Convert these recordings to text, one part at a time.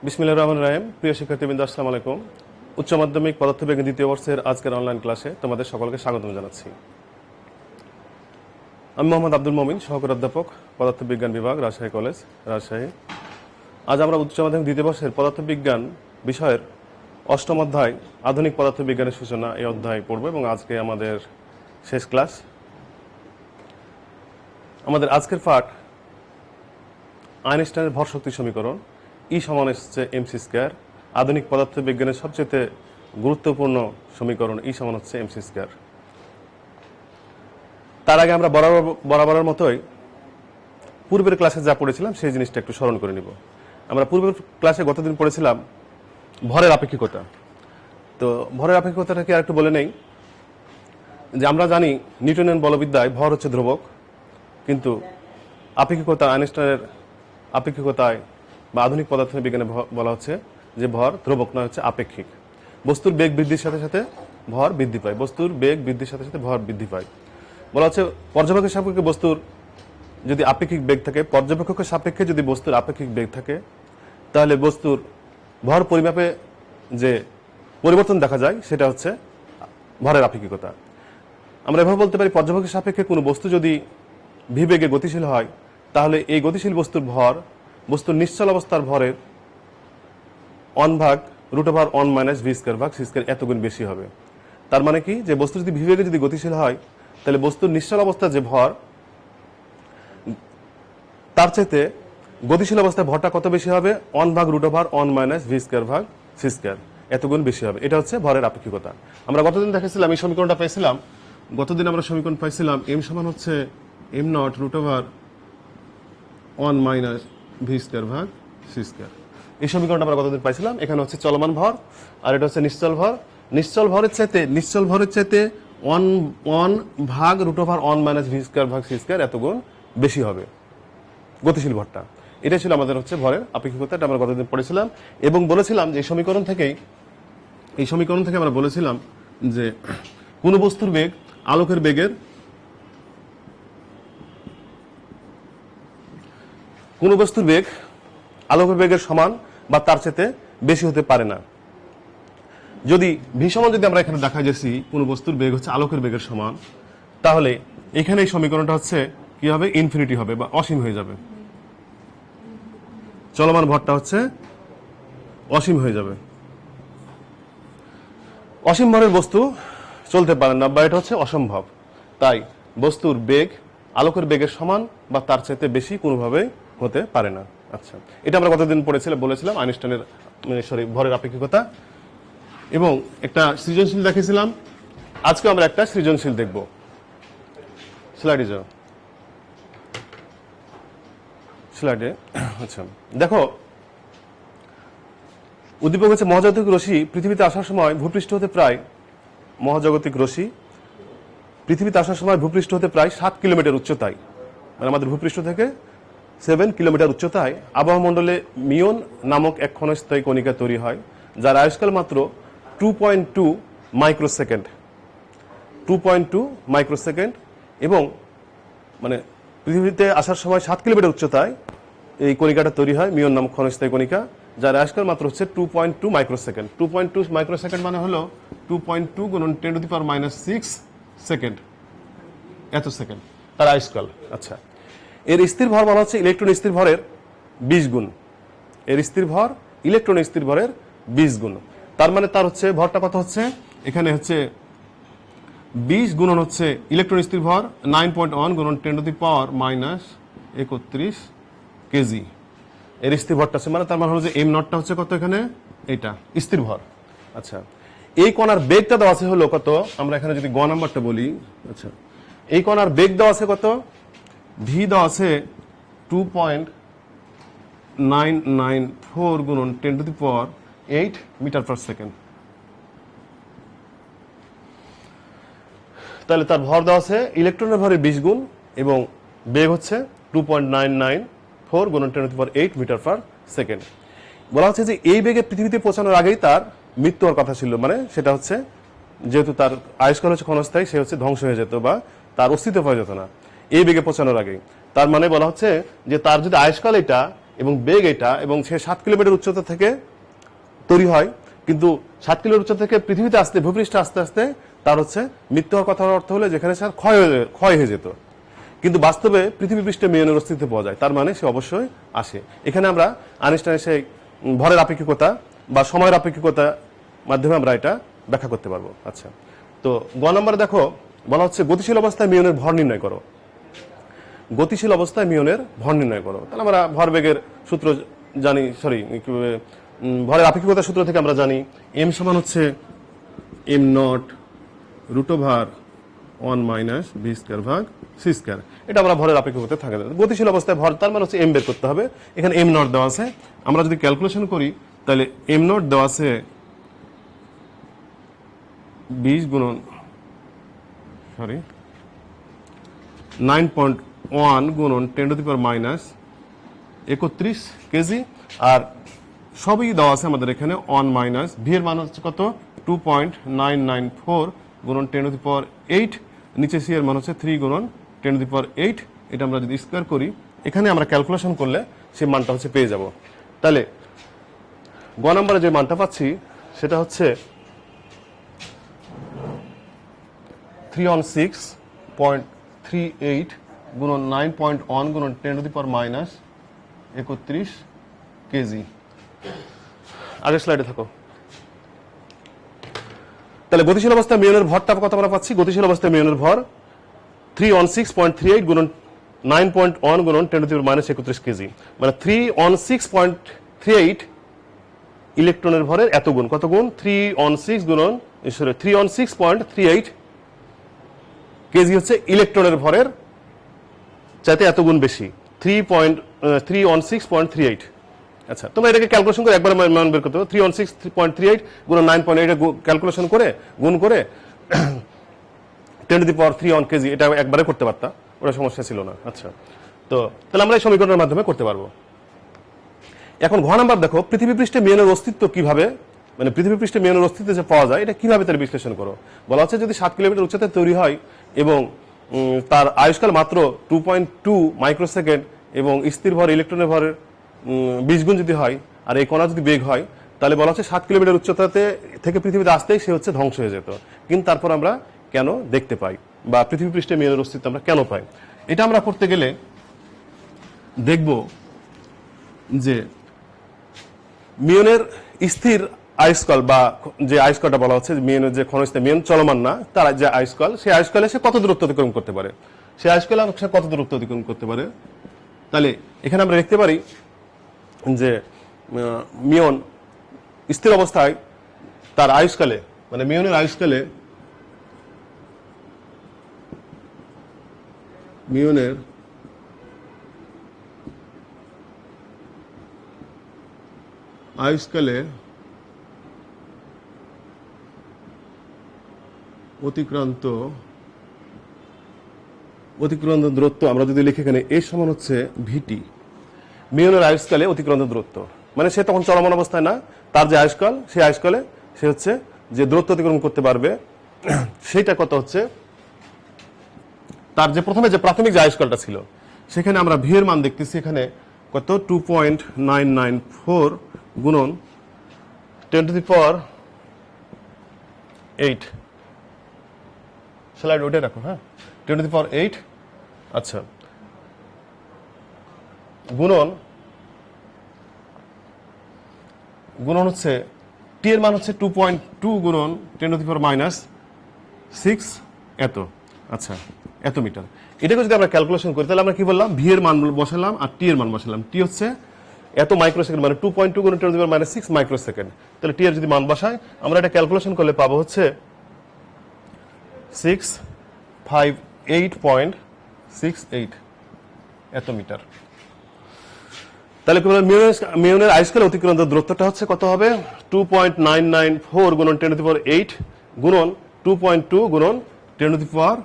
বিসমিল্লাহির রহমানির রহিম। প্রিয় শিক্ষার্থীবৃন্দ, আসসালামু আলাইকুম। উচ্চ মাধ্যমিক পদার্থবিজ্ঞান দ্বিতীয় বর্ষের আজকের অনলাইন ক্লাসে তোমাদের সকলকে স্বাগতম জানাচ্ছি। আমি মোহাম্মদ আব্দুল মমিন, সহকারী অধ্যাপক, পদার্থবিজ্ঞান বিভাগ, রাজশাহী কলেজ, রাজশাহী। আজ আমরা উচ্চ মাধ্যমিক দ্বিতীয় বর্ষের পদার্থবিজ্ঞান বিষয়ের অষ্টম অধ্যায় আধুনিক পদার্থবিজ্ঞানের সূচনা এই অধ্যায় পড়ব এবং আজকে আমাদের শেষ ক্লাস। আমাদের আজকের পাঠ আইনস্টাইনের ভর শক্তি সমীকরণ, ই সমান হচ্ছে এমসি স্কয়ার। আধুনিক পদার্থবিজ্ঞানের সবচেয়ে গুরুত্বপূর্ণ সমীকরণ ই সমান হচ্ছে এমসি স্কয়ার। তার আগে আমরা বরাবরের মতোই পূর্বের ক্লাসে যা পড়েছিলাম সেই জিনিসটা একটু স্মরণ করে নিব। আমরা পূর্বের ক্লাসে গতদিন পড়েছিলাম ভরের আপেক্ষিকতা। তো ভরের আপেক্ষিকতাটাকে আর একটু বলে নেই যে আমরা জানি নিউটনের বলবিদ্যায় ভর হচ্ছে ধ্রুবক, কিন্তু আপেক্ষিকতা আইনস্টাইনের আপেক্ষিকতায় বা আধুনিক পদার্থবিজ্ঞানে বলা হচ্ছে যে ভর ধ্রুবক নয়, হচ্ছে আপেক্ষিক। বস্তুর বেগ বৃদ্ধির সাথে সাথে ভর বৃদ্ধি পায়, বস্তুর বেগ বৃদ্ধির সাথে সাথে ভর বৃদ্ধি পায়। বলা হচ্ছে পর্যবেক্ষক সাপেক্ষে বস্তুর যদি আপেক্ষিক বেগ থাকে, পর্যবেক্ষকের সাপেক্ষে যদি বস্তুর আপেক্ষিক বেগ থাকে, তাহলে বস্তুর ভর পরিমাপে যে পরিবর্তন দেখা যায় সেটা হচ্ছে ভরের আপেক্ষিকতা। আমরা এভাবে বলতে পারি, পর্যবেক্ষকের সাপেক্ষে কোনো বস্তু যদি ভি বেগে গতিশীল হয়, তাহলে এই গতিশীল বস্তুর ভর বস্তুর নিশ্চল অবস্থার ভরের 1/√1 - ভি স্কয়ার ভাগ সি স্কয়ার এত গুণ বেশি হবে। তার মানে কি, যে বস্তু যদি ভি বেগে যদি গতিশীল হয়, তাহলে বস্তুর নিশ্চল অবস্থার যে ভর তার চাইতে গতিশীল অবস্থায় ভরটা কত বেশি হবে? 1/√1 - ভি স্কয়ার ভাগ সি স্কয়ার এত গুণ বেশি হবে। এটা হচ্ছে ভরের আপেক্ষিকতা। আমরা গতদিন দেখেছিলাম এই সমীকরণটা পাইছিলাম। গতদিন আমরা সমীকরণ পাইছিলাম এম সমান হচ্ছে m0√1 - ভি স্কয়ার ভাগ সি স্কয়ার। এই সমীকরণটা আমরা গতদিন পাইছিলাম। এখানে হচ্ছে চলমান ভর আর এটা হচ্ছে নিশ্চল ভর। নিশ্চল ভরের চাইতে 1/√1 - ভি স্কয়ার ভাগ সি স্কয়ার এত গুণ বেশি হবে গতিশীল ভরটা। এটাই ছিল আমাদের হচ্ছে ভরের আপেক্ষিকতা। এটা আমরা গতদিন পড়েছিলাম এবং বলেছিলাম যে এই সমীকরণ থেকে আমরা বলেছিলাম যে কোনো বস্তুর বেগ আলোকের বেগের সমান বা তার চেয়ে বেশি হতে পারে না। যদি ভি সমান যদি আমরা এখানে দেখা যাচ্ছি কোনো বস্তুর বেগ হচ্ছে আলোকের বেগের সমান, তাহলে এখানে এই সমীকরণটা হচ্ছে কি হবে? ইনফিনিটি হবে বা অসীম হয়ে যাবে। চলমান ভরটা হচ্ছে অসীম হয়ে যাবে। অসীম ভরের বস্তু চলতে পারে না বা এটা হচ্ছে অসম্ভব। তাই বস্তুর বেগ আলোকের বেগের সমান বা তার চাইতে বেশি কোনোভাবে হতে পারে না। আচ্ছা, এটা আমরা গতদিন বলেছিলাম আইনস্টাইনের ভরের আপেক্ষিকতা এবং একটা সৃজনশীল দেখেছিলাম। আজকে আমরা একটা সৃজনশীল দেখব। স্লাইডে আচ্ছা দেখো, উদ্দীপক হচ্ছে মহাজাগতিক রশ্মি পৃথিবীতে আসার সময় ভূপৃষ্ঠ হতে প্রায় 7 কিলোমিটার উচ্চতায়, মানে আমাদের ভূপৃষ্ঠ থেকে 7 কিলোমিটার উচ্চতায় আবহাওয়া মণ্ডলে মিওন নামক এক ক্ষণস্থায়ী কণিকা তৈরি হয়, যার আয়ুষ্কাল মাত্র 2.2 মাইক্রোসেকেন্ড এবং মানে পৃথিবীতে আসার সময় 7 কিলোমিটার উচ্চতায় এই কণিকাটা তৈরি হয়, মিওন নামক ক্ষণস্থায়ী কণিকা, যার আয়ুষ্কাল মাত্র হচ্ছে 2.2 মাইক্রোসেকেন্ড। 2.2 মাইক্রোসেকেন্ড মানে হলো 2.2 × 10⁻⁶ সেকেন্ড, এত সেকেন্ড তার আয়ুষ্কাল। আচ্ছা, এর স্থির ভর বলা হচ্ছে ইলেকট্রন স্থির ভরের 20 গুণ। এর স্থির ভর ইলেকট্রন স্থির ভরের 20 গুণ। তার মানে তার হচ্ছে ভরটা কত হচ্ছে? এখানে হচ্ছে 20 গুণন হচ্ছে ইলেকট্রন স্থির ভর 9.1 × 10⁻31 কেজি। এর স্থির ভরটা আছে, মানে তার মানে হলো যে এম নটটা হচ্ছে কত এখানে? এটা স্থির ভর। আচ্ছা, এই কণার বেগটা দেওয়া আছে হলো কত? আমরা এখানে যদি গ নাম্বারটা বলি, আচ্ছা এই কণার বেগ দেওয়া আছে কত? ভি দেওয়া আছে 2.994 × 10⁸ মিটার পার সেকেন্ড। তাহলে তার ভর দেওয়া আছে ইলেকট্রনের ভরের 20 গুণ এবং বেগ হচ্ছে 2.994 × 10⁸ মিটার পার সেকেন্ড। বলা হচ্ছে যে এই বেগে পৃথিবীতে পৌঁছানোর আগেই তার মৃত্যু হওয়ার কথা ছিল, মানে সেটা হচ্ছে যেহেতু তার আয়ুষ্কাল হচ্ছে ক্ষণস্থায়ী, সে হচ্ছে ধ্বংস হয়ে যেত বা তার অস্তিত্ব পাওয়া যেত না এই বেগে পৌঁছানোর আগেই। তার মানে বলা হচ্ছে যে তার যদি আয়ুষ্কাল এটা এবং বেগ এটা, এবং সে 7 কিলোমিটার উচ্চতা থেকে তৈরি হয়, কিন্তু 7 কিলোমিটার উচ্চতা থেকে পৃথিবীতে আসতে, ভূপৃষ্ঠে আস্তে আস্তে তার হচ্ছে মৃত্যু হওয়ার কথার অর্থ হলে যেখানে সে ক্ষয় হয়ে যেত, কিন্তু বাস্তবে পৃথিবী পৃষ্ঠে মিলনের অস্তিত্ব পাওয়া যায়, তার মানে সে অবশ্যই আসে। এখানে আমরা আইনস্টাইনের সেই ভরের আপেক্ষিকতা বা সময়ের আপেক্ষিকতা মাধ্যমে আমরা এটা ব্যাখ্যা করতে পারবো। আচ্ছা, তো গ নম্বরে দেখো বলা হচ্ছে গতিশীল অবস্থায় মিলনের ভর নির্ণয় করো। গতিশীল অবস্থায় মিলনের ভর নির্ণয় করো। তাহলে আমরা ভরবেগের সূত্র জানি, ভরের আপেক্ষিকতার সূত্র থেকে আমরা জানি এম সমান হচ্ছে M not root over 1 minus V square ভাগ সি স্কয়ার। এটা আমরা ভরের আপেক্ষিকতা থাকে। গতিশীল অবস্থায় ভর তার মানে হচ্ছে এম বের করতে হবে। এখানে এম নট দেওয়া আছে, আমরা যদি ক্যালকুলেশন করি তাহলে এম নট দেওয়া আছে 20 গুণন 9.1 গুণন 10 to the power minus 31 KG, আর সবই দেওয়া আছে আমাদের এখানে 1 মাইনাস ভি এর মান হচ্ছে কত 2.994 গুণন 10 টু দি পাওয়ার 8, নিচে সি এর মান হচ্ছে 3 গুণন 10 টু দি পাওয়ার 8। এটা আমরা যদি স্কয়ার করি, এখানে আমরা ক্যালকুলেশন করলে সেই মানটা হচ্ছে পেয়ে যাব। তাহলে গ নম্বরে যে মানটা পাচ্ছি সেটা হচ্ছে 316.38 গুণন 9.1 গুণন 10 to the power minus 31 KG. আগের স্লাইডে থাকো। তাহলে গতিশীল অবস্থায় মিলনের ভরটা কত আমরা পাচ্ছি? গতিশীল অবস্থায় মিলনের ভর 316.38 গুণন 9.1 গুণন 10 to the power minus 31 KG, মানে 316.38 ইলেকট্রনের ভরের এত গুণ। কত গুণ? 316.38 কেজি হচ্ছে ইলেকট্রনের ভরের চাইতে এত গুণ বেশি, 316.38। আচ্ছা, তোমরা এটাকে ক্যালকুলেশন করে একবার মান বের করতে হবে। 316.38 গুণ 9.8 ক্যালকুলেশন করে গুণ করে 10 টু দি পাওয়ার 3 কেজি, এটা একবারে করতে পারতা, ওটা সমস্যা ছিল না। আচ্ছা, তো তাহলে আমরা এই সমীকরণের মাধ্যমে করতে পারবো। এখন ঘ নাম্বার দেখো, পৃথিবী পৃষ্ঠে মিলনের অস্তিত্ব কিভাবে, মানে পৃথিবী পৃষ্ঠে মিলনের অস্তিত্ব যে পাওয়া যায় এটা কিভাবে তার বিশ্লেষণ করো। বলা হচ্ছে যদি 7 কিলোমিটার উচ্চতায় তৈরি হয় এবং তার আয়ুষ্কাল মাত্র 2.2 মাইক্রোসেকেন্ড এবং স্থির ভর ইলেকট্রনের ভরের 20 গুণ যদি হয়, আর এই কণা যদি বেগ হয়, তাহলে বলা হচ্ছে 7 কিলোমিটার উচ্চতাতে থেকে পৃথিবীতে আসতেই সে হচ্ছে ধ্বংস হয়ে যেত। কিন্তু তারপর আমরা কেন দেখতে পাই, বা পৃথিবী পৃষ্ঠে মিলনের অস্তিত্ব আমরা কেন পাই, এটা আমরা করতে গেলে দেখব যে মিয়নের স্থির আয়ুষ্কাল, বা যে আয়ুষ্কালটা বলা হচ্ছে মিয়নের যে ক্ষণস্থায়ী মিয়ন চলমান না, তার যে আয়ুষ্কাল, সেই আয়ুষ্কালে সে কত দূরত্ব অতিক্রম করতে পারে, সেই আয়ুষ্কালে সে কত দূরত্ব অতিক্রম করতে পারে। তাহলে এখানে আমরা দেখতে পারি যে মিয়ন স্থির অবস্থায় তার আয়ুষ্কালে, মানে মিয়নের আয়ুষ্কালে, মিয়নের আয়ুষ্কালে অতিক্রান্ত দূরত্ব আমরা যদি লিখি এখানে এর সমান হচ্ছে ভিটি। মিয়নের আয়ুষ্কালে অতিক্রান্ত দূরত্ব মানে সে তখন চলমান অবস্থায় না, তার যে আয়ুষ্কাল, সেই আয়ুষ্কালে সে হচ্ছে যে দূরত্ব অতিক্রম করতে পারবে সেইটা কত হচ্ছে, তার যে প্রথমে যে প্রাথমিক যে আয়ুষ্কালটা ছিল সেখানে আমরা ভি এর মান দেখতেছি এখানে কত 2.994 গুণন 10 টু দি পাওয়ার 8। স্লাইড ওটা রাখো, হ্যাঁ, 10 টু দি পাওয়ার 8। আচ্ছা, গুণন হচ্ছে টি এর মান হচ্ছে 2.2 গুণন 10 টু দি পাওয়ার মাইনাস 6 এত। আচ্ছা, এত মিটার। এটাকে যদি আমরা ক্যালকুলেশন করি তাহলে আমরা কি বললাম, ভি এর মান বসালাম আর টি এর মান বসালাম। টি হচ্ছে এত মাইক্রোসেকেন্ড, মানে 2.2 গুণ 10 to the power minus 6 microsecond. তাহলে টি এর যদি মান বসাই আমরা এটা ক্যালকুলেশন করলে পাবো হচ্ছে 658.68 এত মিটার। তাহলে মিয়নের আয়ুষ্কালে অতিক্রান্ত দূরত্বটা হচ্ছে কত হবে, 2.994 গুণন 10 টু দি পাওয়ার 8 গুণন 2.2 গুণন 10 টু দি পাওয়ার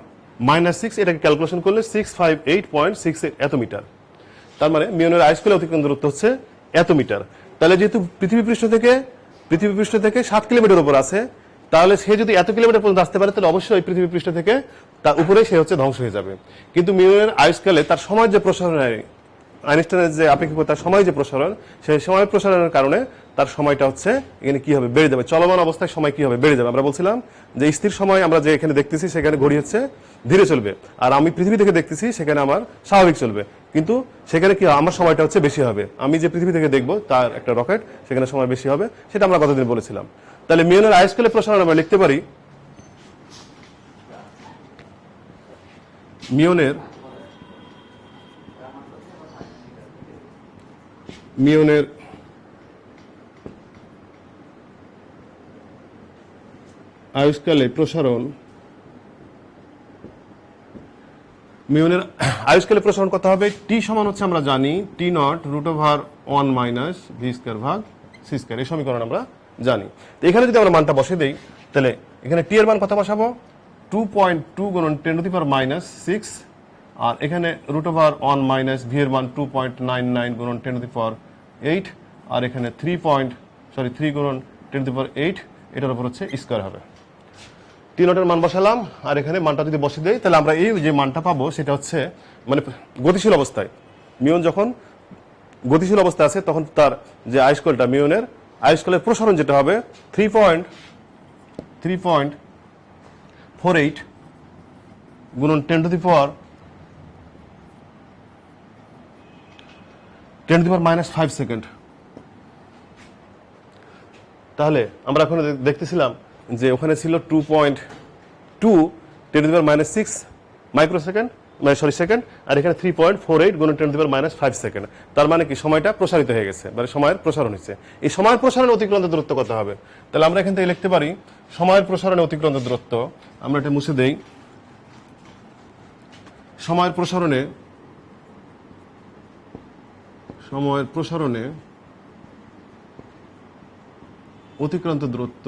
মাইনাস 6। এটাকে ক্যালকুলেশন করলে 658.68 এত মিটার। তার মানে মিয়নের আয়ুষ্কালে অতিক্রান্ত দূরত্ব হচ্ছে এত মিটার। তাহলে যেহেতু পৃথিবী পৃষ্ঠ থেকে 7 কিলোমিটার উপর আছে, তাহলে সে যদি এত কিলোমিটার পর্যন্ত আসতে পারে তাহলে অবশ্যই পৃথিবী পৃষ্ঠ থেকে তার উপরে সে হচ্ছে ধ্বংস হয়ে যাবে। কিন্তু মিয়নের আয়ুষ্কালে তার সময় যে প্রসারণ আইনস্টাইনের যে আপেক্ষিকতা সময় যে প্রসারণ, সেই সময় প্রসারণের কারণে তার সময়টা হচ্ছে এখানে কি হবে, বেড়ে যাবে। চলমান অবস্থায় সময় কি হবে, বেড়ে যাবে। আমরা বলছিলাম যে স্থির সময় আমরা যে এখানে দেখতেছি সেখানে ঘড়ি হচ্ছে ধীরে চলবে, আর আমি পৃথিবী থেকে দেখতেছি সেখানে আমার স্বাভাবিক চলবে, কিন্তু সেখানে কি আমার সময়টা হচ্ছে বেশি হবে। আমি যে পৃথিবী থেকে দেখবো তার একটা রকেট, সেখানে সময় বেশি হবে, সেটা আমরা গতদিন বলেছিলাম। তাহলে মিউনের আয়ুষ্কালের প্রসারণ আমরা লিখতে পারি মিউনের আয়ুষ্কালে প্রসারণ, মিউনের আয়ুষ্কালে প্রসারণ কত হবে, টি সমান হচ্ছে আমরা জানি টি নট √1 মাইনাস ভি স্কয়ার ভাগ সি স্কয়ার। এই সমীকরণ আমরা জানি। তো এখানে যদি আমরা মানটা বসে দেই, তাহলে এখানে টি এর মান কত বসাবো, 2.2 গুণন 10⁻⁶, আর এখানে √1 মাইনাস ভি এর মান 2.99 গুণন 10⁸, আর এখানে 3 গুণন 10⁸, এটার উপর হচ্ছে স্কয়ার হবে। টি নটের মান বসালাম, আর এখানে মানটা যদি বসে দেই, তাহলে আমরা এই যে মানটা পাবো সেটা হচ্ছে মানে গতিশীল অবস্থায়, মিউন যখন গতিশীল অবস্থায় আছে তখন তার যে আয়ুষ্কালটা, মিউনের আয়ুষ্কালের প্রসারণ যেটা হবে 3.48 গুণন 10⁻⁵ সেকেন্ড। তাহলে আমরা এখন দেখতেছিলাম যে ওখানে ছিল 2.2 10⁻⁶ মাইক্রোসেকেন্ড, সেকেন্ড, আর এখানে 3.48 গুণন 10⁻⁵ সেকেন্ড। তার মানে কি সময়টা প্রসারিত হয়ে গেছে, মানে সময়ের প্রসারণ হচ্ছে। এই সময়ের প্রসারণে অতিক্রান্ত দূরত্ব কত হবে, তাহলে আমরা এখান থেকে লিখতে পারি সময়ের প্রসারণে অতিক্রান্ত দূরত্ব, আমরা এটা মুছে দেই, সময়ের প্রসারণে অতিক্রান্ত দূরত্ব,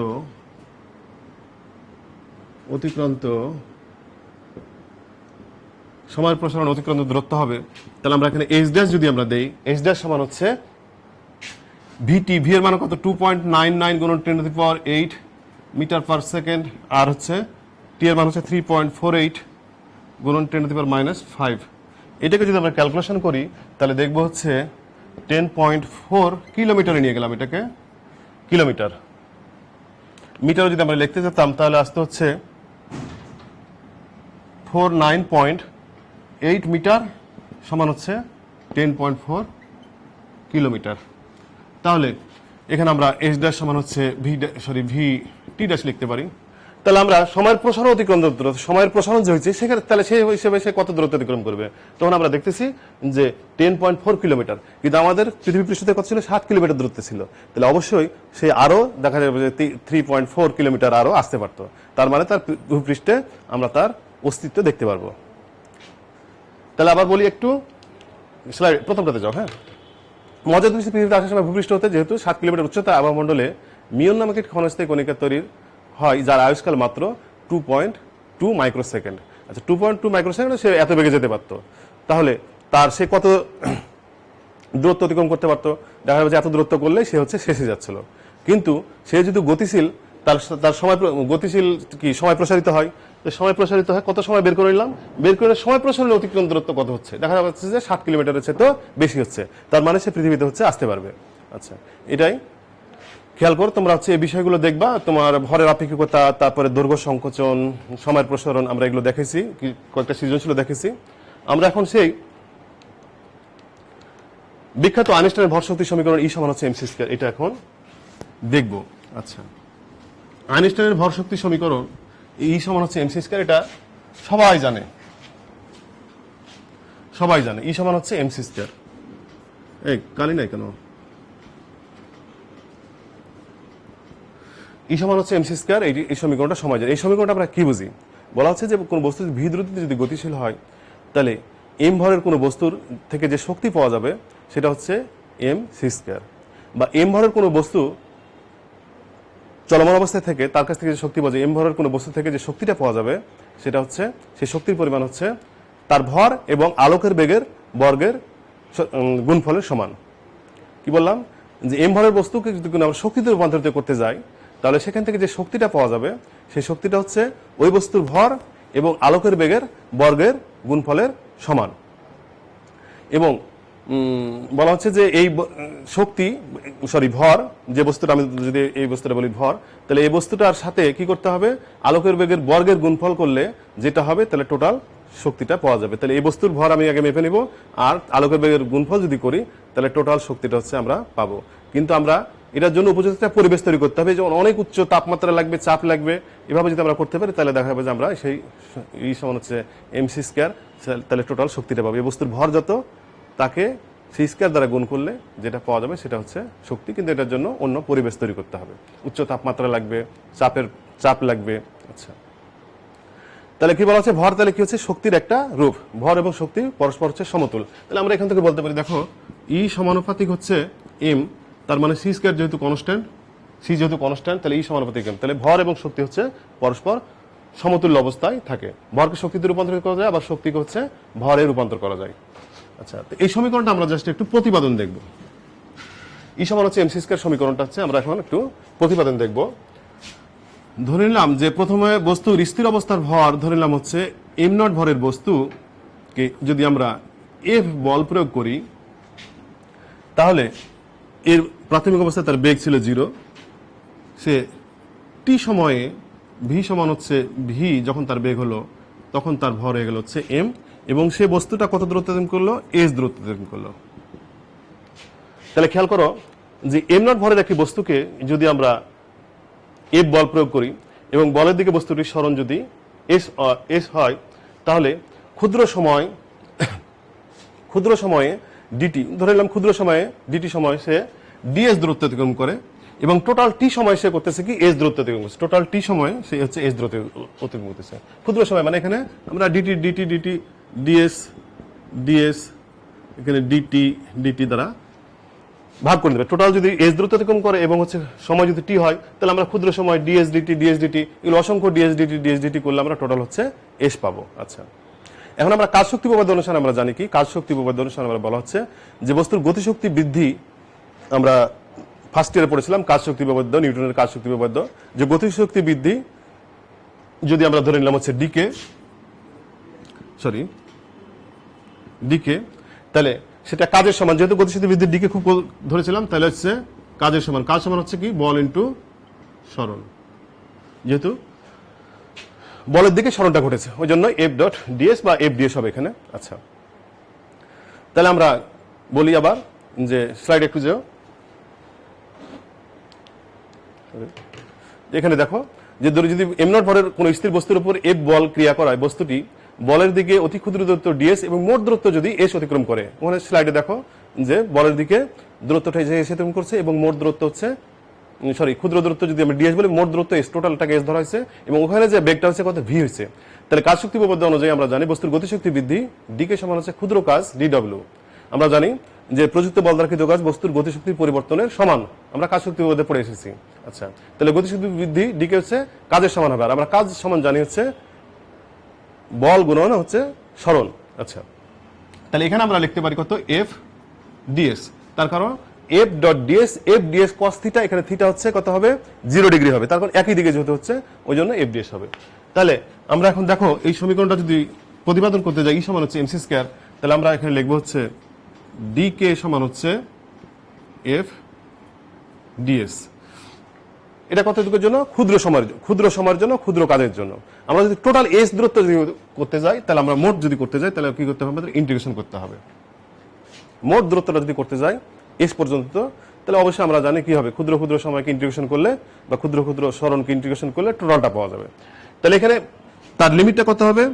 সময়ের প্রসারণ অতিক্রান্ত দূরত্ব হবে। তাহলে আমরা এখানে এইচ ড্যাশ যদি আমরা দেই, এইচ ড্যাশ সমান হচ্ছে ভিটি, ভি এর মান কত 2.99 গুণন 10⁸ মিটার পার সেকেন্ড, আর হচ্ছে টি এর মান হচ্ছে 3.48 গুণন 10⁻⁵। এটাকে যদি আমরা ক্যালকুলেশন করি তাহলে দেখবো হচ্ছে 10.4 কিলোমিটারে নিয়ে গেলাম এটাকে, কিলোমিটার। মিটার যদি আমরা লিখতে যেতাম তাহলে আসতে হচ্ছে 49.8 মিটার সমান হচ্ছে 10.4 কিলোমিটার। তাহলে এখানে আমরা এইচ ড্যাশ সমান হচ্ছে ভি টি ড্যাশ লিখতে পারি। তাহলে আমরা সময়ের প্রসারণ অতিক্রম দূরত্ব, সময়ের প্রসারণ যে হয়েছে সেখানে তাহলে সেই হিসেবে সে কত দূরত্ব অতিক্রম করবে, তখন আমরা দেখতেছি যে 10.4 কিলোমিটার, কিন্তু আমাদের পৃথিবী পৃষ্ঠ থেকে কত ছিল, 7 কিলোমিটার দূরত্বে ছিল। তাহলে অবশ্যই সে আরো দেখা যাবে যে 3.4 কিলোমিটার আরো আসতে পারতো। তার মানে তার ভূপৃষ্ঠে আমরা তার অস্তিত্ব দেখতে পারবো। তাহলে আবার বলি একটু, প্রথমটাতে যাও। হ্যাঁ, মজার জিনিস, পৃথিবীতে আসার সময় ভূপৃষ্ঠ হতে যেহেতু 7 কিলোমিটার উচ্চতা আবহামণ্ডলে মিউন নামক একটি ক্ষণস্থায়ী কণিকা তৈরি হয়, যার আয়ুষ্কাল মাত্র 2.2 মাইক্রোসেকেন্ড। আচ্ছা, 2.2 মাইক্রোসেকেন্ড সে এত বেগে যেতে পারতো, তাহলে তার সে কত দূরত্ব অতিক্রম করতে পারতো, দেখা যাবে যে এত দূরত্ব করলে সে হচ্ছে শেষে যাচ্ছিল। কিন্তু সে যদি গতিশীল, তার সময় গতিশীল কি সময় প্রসারিত হয়, তো সময় প্রসারিত হয়, কত সময় বের করে নিলাম, বের করে সময় প্রসারণের অতিক্রম দূরত্ব কত হচ্ছে, দেখা যাচ্ছে যে 7 কিলোমিটারের চেয়ে তো বেশি হচ্ছে। তার মানে সে পৃথিবীতে হচ্ছে আসতে পারবে। আচ্ছা, এটাই খেয়াল করো তোমরা হচ্ছে এই বিষয়গুলো দেখবা, তোমার ভরের আপেক্ষিকতা, তারপরে দৈর্ঘ্য সংকোচন, সময়ের প্রসারণ, আমরা এগুলো দেখেছি, কয়েকটা সৃজনশীল দেখেছি। আমরা এখন সেই বিখ্যাত আইনস্টাইনের ভরশক্তি সমীকরণ ই সমান হচ্ছে এমসি স্কয়ার, এটা এখন দেখব। আচ্ছা, আইনস্টাইনের ভরশক্তি সমীকরণ ই সমান হচ্ছে এমসি স্কয়ার, এটা সবাই জানে, ই সমান হচ্ছে এমসি স্কয়ার। এই কালি নাই কেন, ই সমান হচ্ছে এমসি স্কয়ার, এই সমীকরণটা সবাই জানে। এই সমীকরণটা আমরা কি বুঝি, বলা হচ্ছে যে কোনো বস্তু ভি দ্রুতিতে যদি গতিশীল হয়, তাহলে এম ভরের কোনো বস্তুর থেকে যে শক্তি পাওয়া যাবে সেটা হচ্ছে এম সি স্কয়ার, বা এম ভরের কোনো বস্তু চলমান অবস্থায় থেকে তার কাছ থেকে যে শক্তি পাওয়া যায়, এম ভরের কোনো বস্তু থেকে যে শক্তিটা পাওয়া যাবে সেটা হচ্ছে, সেই শক্তির পরিমাণ হচ্ছে তার ভর এবং আলোকের বেগের বর্গের গুণফলের সমান। কি বললাম, যে এম ভরের বস্তুকে যদি আমরা শক্তিতে রূপান্তরিত করতে যাই, তাহলে সেখান থেকে যে শক্তিটা পাওয়া যাবে সেই শক্তিটা হচ্ছে ওই বস্তুর ভর এবং আলোকের বেগের বর্গের গুণফলের সমান। এবং বলা হচ্ছে যে এই শক্তি ভর, যে বস্তুটা আমি যদি এই বস্তুটা বলি ভর, তাহলে এই বস্তুটার সাথে কি করতে হবে, আলোকের বেগের বর্গের গুণফল করলে যেটা হবে তাহলে টোটাল শক্তিটা পাওয়া যাবে। তাহলে এই বস্তুর ভর আমি আগে মেপে নিব, আর আলোকের বেগের গুণফল যদি করি তাহলে টোটাল শক্তিটা হচ্ছে আমরা পাবো। কিন্তু আমরা এটার জন্য উপযুক্ত পরিবেশ তৈরি করতে হবে, যেমন অনেক উচ্চ তাপমাত্রা লাগবে, চাপ লাগবে, এভাবে যদি আমরা করতে পারি তাহলে দেখা যাবে যে আমরা সেই সমান হচ্ছে mc স্কয়ার, তাহলে টোটাল শক্তিটা পাবো। এই বস্তুর ভর যত তাকে সি স্কয়ার দ্বারা গুণ করলে যেটা পাওয়া যাবে সেটা হচ্ছে শক্তি। কিন্তু এটার জন্য অন্য পরিবেশ তৈরি করতে হবে, উচ্চ তাপমাত্রা লাগবে, চাপ লাগবে। আচ্ছা, তাহলে কি বলা হচ্ছে, ভর তাহলে কি হচ্ছে, শক্তির একটা রূপ। ভর এবং শক্তি পরস্পর হচ্ছে সমতুল। তাহলে আমরা এখান থেকে বলতে পারি, দেখো ই সমানুপাতিক হচ্ছে এম, তার মানে সি স্কয়ার যেহেতু কনস্ট্যান্ট, সি যেহেতু কনস্ট্যান্ট, তাহলে ই সমানুপাতিক এম। তাহলে ভর এবং শক্তি হচ্ছে পরস্পর সমতুল্য অবস্থায় থাকে। ভরকে শক্তিতে রূপান্তর করা যায়, আবার শক্তিকে হচ্ছে ভরে রূপান্তর করা যায়। আচ্ছা, তো এই সমীকরণটা আমরা জাস্ট একটু প্রতিপাদন দেখব। ই সমান হচ্ছে এমসি স্কয়ার সমীকরণটা হচ্ছে আমরা এখন একটু প্রতিপাদন দেখব। ধরে নিলাম যে প্রথমে বস্তুর স্থির অবস্থার ভর ধরে নিলাম হচ্ছে এম নট ভরের বস্তুকে যদি আমরা এফ বল প্রয়োগ করি, তাহলে এর প্রাথমিক অবস্থায় তার বেগ ছিল 0, সে টি সময়ে ভি সমান হচ্ছে ভি, যখন তার বেগ হলো তখন তার ভর হয়ে গেল হচ্ছে এম, এবং সে বস্তুটা কত দূরত্ব অতিক্রম করলো, এস দূরত্ব অতিক্রম করলো। তাহলে খেয়াল করো যে এম নট ভরের একটি বস্তুকে যদি আমরা এফ বল প্রয়োগ করি এবং বলের দিকে বস্তুটির সরণ যদি এস হয়, তাহলে ক্ষুদ্র সময়ে ডিটি, ধরে নিলাম ক্ষুদ্র সময়ে ডিটি সময় সে ডিএস দূরত্ব অতিক্রম করে, এবং টোটাল টি সময় সে করতেছে কি এস দূরত্ব অতিক্রম করছে। টোটাল টি সময় সে হচ্ছে এস দূরত্ব অতিক্রম করতেছে। ক্ষুদ্র সময় মানে এখানে আমরা DT DT DT DS DS এখানে ডিটি দ্বারা ভাগ করে দেবে। টোটাল যদি এস দূরত্ব অতিক্রম করে এবং হচ্ছে সময় যদি টি হয়, তাহলে আমরা ক্ষুদ্র সময় ডিএস ডিটি এগুলো অসংখ্য ডিএস ডিটি করলে আমরা টোটাল হচ্ছে এস পাবো। আচ্ছা, এখন আমরা কাজ শক্তি উপপাদ্য অনুসারে আমরা জানি কি, কাজ শক্তি উপপাদ্য অনুসারে আমরা বলা হচ্ছে যে বস্তুর গতিশক্তি বৃদ্ধি, আমরা ফার্স্ট ইয়ারে পড়েছিলাম কাজ শক্তি উপপাদ্য, নিউটনের কাজ শক্তি উপপাদ্য, যে গতিশক্তি বৃদ্ধি যদি আমরা ধরে নিলাম হচ্ছে ডিকে, তাহলে সেটা কাজের সমান। যেহেতু গতিশক্তি বৃদ্ধির ডিকে খুব ধরেছিলাম, তাহলে হচ্ছে কাজের সমান। কাজ সমান হচ্ছে কি, বল ইন্টু সরণ, যেহেতু বলের দিকে সরণটা ঘটেছে, ওই জন্য এফ ডট ডিএস বা এফ ডিএস হবে এখানে। আচ্ছা, তাহলে আমরা বলি আবার যে স্লাইড একটু যাও, এখানে দেখো যে যদি এম নট ভরের কোন স্থির বস্তুর উপর এফ বল ক্রিয়া করায়, বস্তুটি বলের দিকে অতি ক্ষুদ্র দূরত্ব ডিএস এবং মোট দূরত্ব যদি এস অতিক্রম করে, ওখানে স্লাইডে দেখো যে বলের দিকে দূরত্বটা এস অতিক্রম করছে এবং মোট দূরত্ব হচ্ছে ক্ষুদ্র দূরত্ব যদি আমরা ডিএস বলি, মোট দূরত্ব এস, টোটালটাকে এস ধরা হয়েছে, এবং ওখানে যে বেগটা হচ্ছে কত ভি হয়েছে। তাহলে কাজ শক্তি উপপাদ্য অনুযায়ী আমরা জানি বস্তুর গতিশক্তি বৃদ্ধি ডিকে সমান হচ্ছে ক্ষুদ্র কাজ ডিডব্লিউ। আমরা জানি যে প্রযুক্ত বল দ্বারা কৃত কাজ বস্তুর গতিশক্তির পরিবর্তনের সমান, আমরা কাজ শক্তি উপপাদ্যে পড়ে এসেছি। আচ্ছা, তাহলে গতিশক্তি বৃদ্ধি ডিকে হচ্ছে কাজের সমান হবে, আর আমরা কাজ সমান জানি হচ্ছে বল গুণন হচ্ছে সরণ। আচ্ছা, তাহলে এখানে আমরা লিখতে পারি কত, এফ ডিএস, তার কারণ F dot DS, F DS cos theta, এখানে থিটা হচ্ছে কত হবে, 0 ডিগ্রি হবে, তার কারণ একই দিকে যেহেতু হচ্ছে ওই জন্য এফ ডিএস হবে। তাহলে আমরা এখন দেখো এই সমীকরণটা যদি প্রতিপাদন করতে যাই, ই সমান হচ্ছে এমসি স্কয়ার, তাহলে আমরা এখানে লিখবো হচ্ছে ডিকে সমান হচ্ছে এফ ডিএস। এটা কত দিকের জন্য, ক্ষুদ্র সময়ের জন্য, ক্ষুদ্র কাজের জন্য। আমরা যদি টোটাল এস দূরত্ব যদি করতে যাই, তাহলে আমরা মোট যদি করতে যাই, তাহলে কি করতে হবে, আমাদের ইন্টিগ্রেশন করতে হবে। মোট দূরত্বটা যদি করতে যাই এস পর্যন্ত, তাহলে অবশ্যই আমরা জানি কি হবে, ক্ষুদ্র সময়কে ইন্টিগ্রেশন করলে বা ক্ষুদ্র সরণকে ইন্টিগ্রেশন করলে টোটালটা পাওয়া যাবে। তাহলে এখানে তার লিমিটটা কত হবে,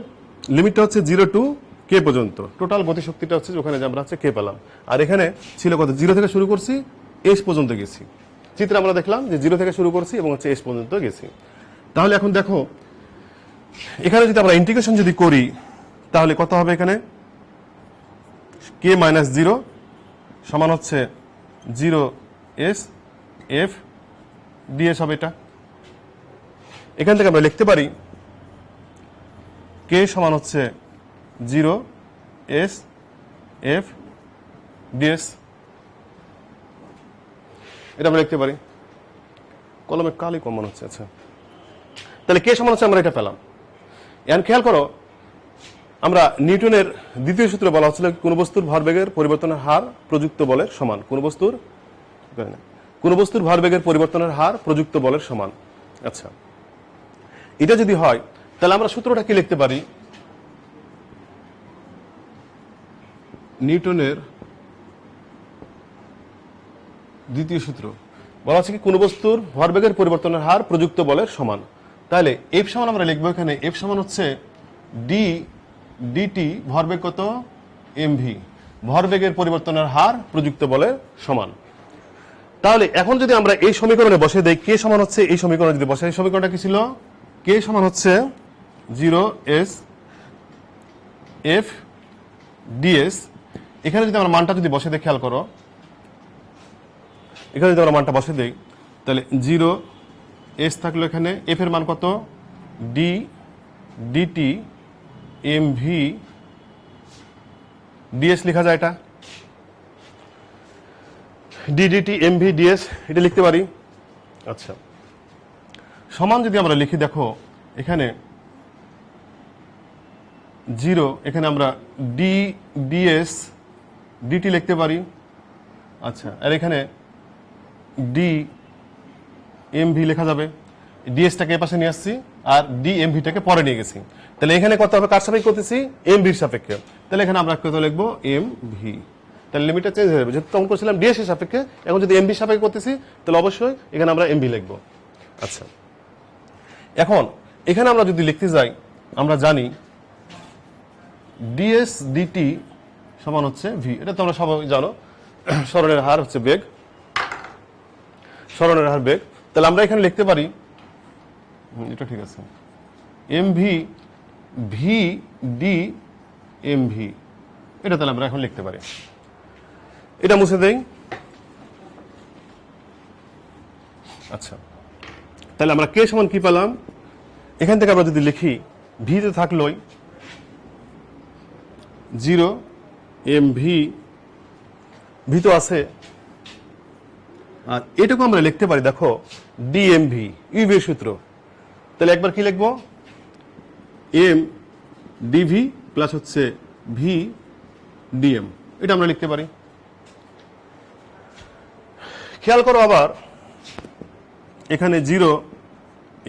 লিমিটটা হচ্ছে 0 টু কে পর্যন্ত, টোটাল গতিশক্তিটা হচ্ছে ওখানে যে আমরা হচ্ছে কে পেলাম, আর এখানে ছিল কত, 0 থেকে শুরু করছি এস পর্যন্ত গেছি। চিত্রে আমরা দেখলাম যে 0 থেকে শুরু করছি এবং হচ্ছে এস পর্যন্ত গেছি। তাহলে এখন দেখো এখানে যদি আমরা ইন্টিগ্রেশন যদি করি, তাহলে কত হবে, এখানে কে মাইনাস 0 সমান হচ্ছে 0 এস এফ ডিএস হবে। এটা এখান থেকে আমরা লিখতে পারি কে সমান হচ্ছে 0 এস এফ ডিএস, এটা আমরা লিখতে পারি। কলমে কালি কমন হচ্ছে। আচ্ছা, তাহলে কে সমান হচ্ছে আমরা এটা পেলাম। এখন খেয়াল করো আমরা নিউটনের দ্বিতীয় সূত্রে বলা হচ্ছিল কোন বস্তুর ভরবেগের পরিবর্তনের হার প্রযুক্ত বলের সমান। কোন বস্তুর ভরবেগের পরিবর্তনের হার প্রযুক্ত বলের সমান। আচ্ছা, এটা যদি হয় তাহলে আমরা সূত্রটা কি লিখতে পারি? নিউটনের দ্বিতীয় সূত্র বলা হচ্ছে কি কোন বস্তুর ভরবেগের পরিবর্তনের হার প্রযুক্ত বলের সমান। তাহলে এফ সমান আমরা লিখবো এখানে এফ সমান হচ্ছে ডি ডিটি, ভরবেগ কত? এমভি, ভরবেগের পরিবর্তনের হার প্রযুক্ত বলের সমান। তাহলে এখন যদি আমরা এই সমীকরণে বসে দেই, কে সমান হচ্ছে এই সমীকরণে যদি বসে, এই সমীকরণটা কি ছিল? কে সমান হচ্ছে 0s এফ ডিএস। এখানে যদি আমরা মানটা যদি বসে দেই, খেয়াল করো, এখানে যদি আমরা মানটা বসে দেই তাহলে 0s থাকলো, এখানে এফ এর মান কত? ডি ডিটি এমভি ডিএস লেখা যায়, এটা ডিডিটি এমভি ডিএস, এটা লিখতে পারি। আচ্ছা, সমান যদি আমরা লিখি, দেখো এখানে 0, এখানে আমরা ডি ডিএস ডিটি লিখতে পারি। আচ্ছা, আর এখানে ডি এমভি লেখা যাবে। ডিএসটাকে এ পাশে নিয়ে আসছি আর ডি এমভিটাকে পরে নিয়ে গেছি। তাহলে এখানে কত হবে? কার সাপেক্ষে করতেছি? এমভির সাপেক্ষে। তাহলে এখানে আমরা কত লিখবো? এমভি। তাহলে লিমিটটা চেঞ্জ হয়ে যাবে, যেহেতু তখন করছিলাম ডিএস এর সাপেক্ষে, এখন যদি এমভি সাপেক্ষে করতেছি তাহলে অবশ্যই এখানে আমরা এমভি লিখবো। আচ্ছা, এখন এখানে আমরা যদি লিখতে যাই, আমরা জানি ডিএস ডিটি সমান হচ্ছে ভি, এটা তোমরা সবাই জানো, সরণের হার হচ্ছে বেগ, সরণের হার বেগ। তাহলে আমরা এখানে লিখতে পারি, এটা ঠিক আছে, এমভি ভি ডি এমভি, এটা তাহলে আমরা এখন লিখতে পারি। এটা মুছে দেই। আচ্ছা, তাহলে আমরা কে সমান কি পেলাম? এখান থেকে আমরা যদি লিখি, ভি তে থাকলোই 0 এমভি, ভি তো আছে, আর এটুকু আমরা লিখতে পারি, দেখো ডিএমভি, ইউভির সূত্র। তাহলে একবার কি লিখবো? এম ডিভি প্লাস হচ্ছে ভি ডিএম, এটা আমরা লিখতে পারি। খেয়াল করো আবার, এখানে 0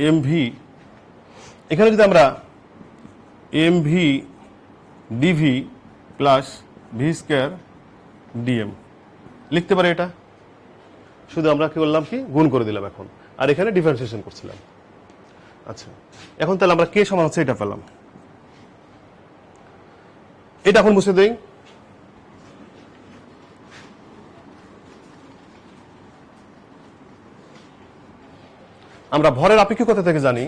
এমভি, এখানে যদি আমরা MV DV plus V square DM লিখতে পারি, এটা শুধু আমরা কি করলাম? কি গুণ করে দিলাম এখন, আর এখানে ডিফারেন্সিয়েশন করছিলাম। আচ্ছা, এখন তাহলে আমরা কে সমান হচ্ছে এটা পেলাম। এটা এখন মুছে দেই। আমরা ভরের আপেক্ষিকতা থেকে জানি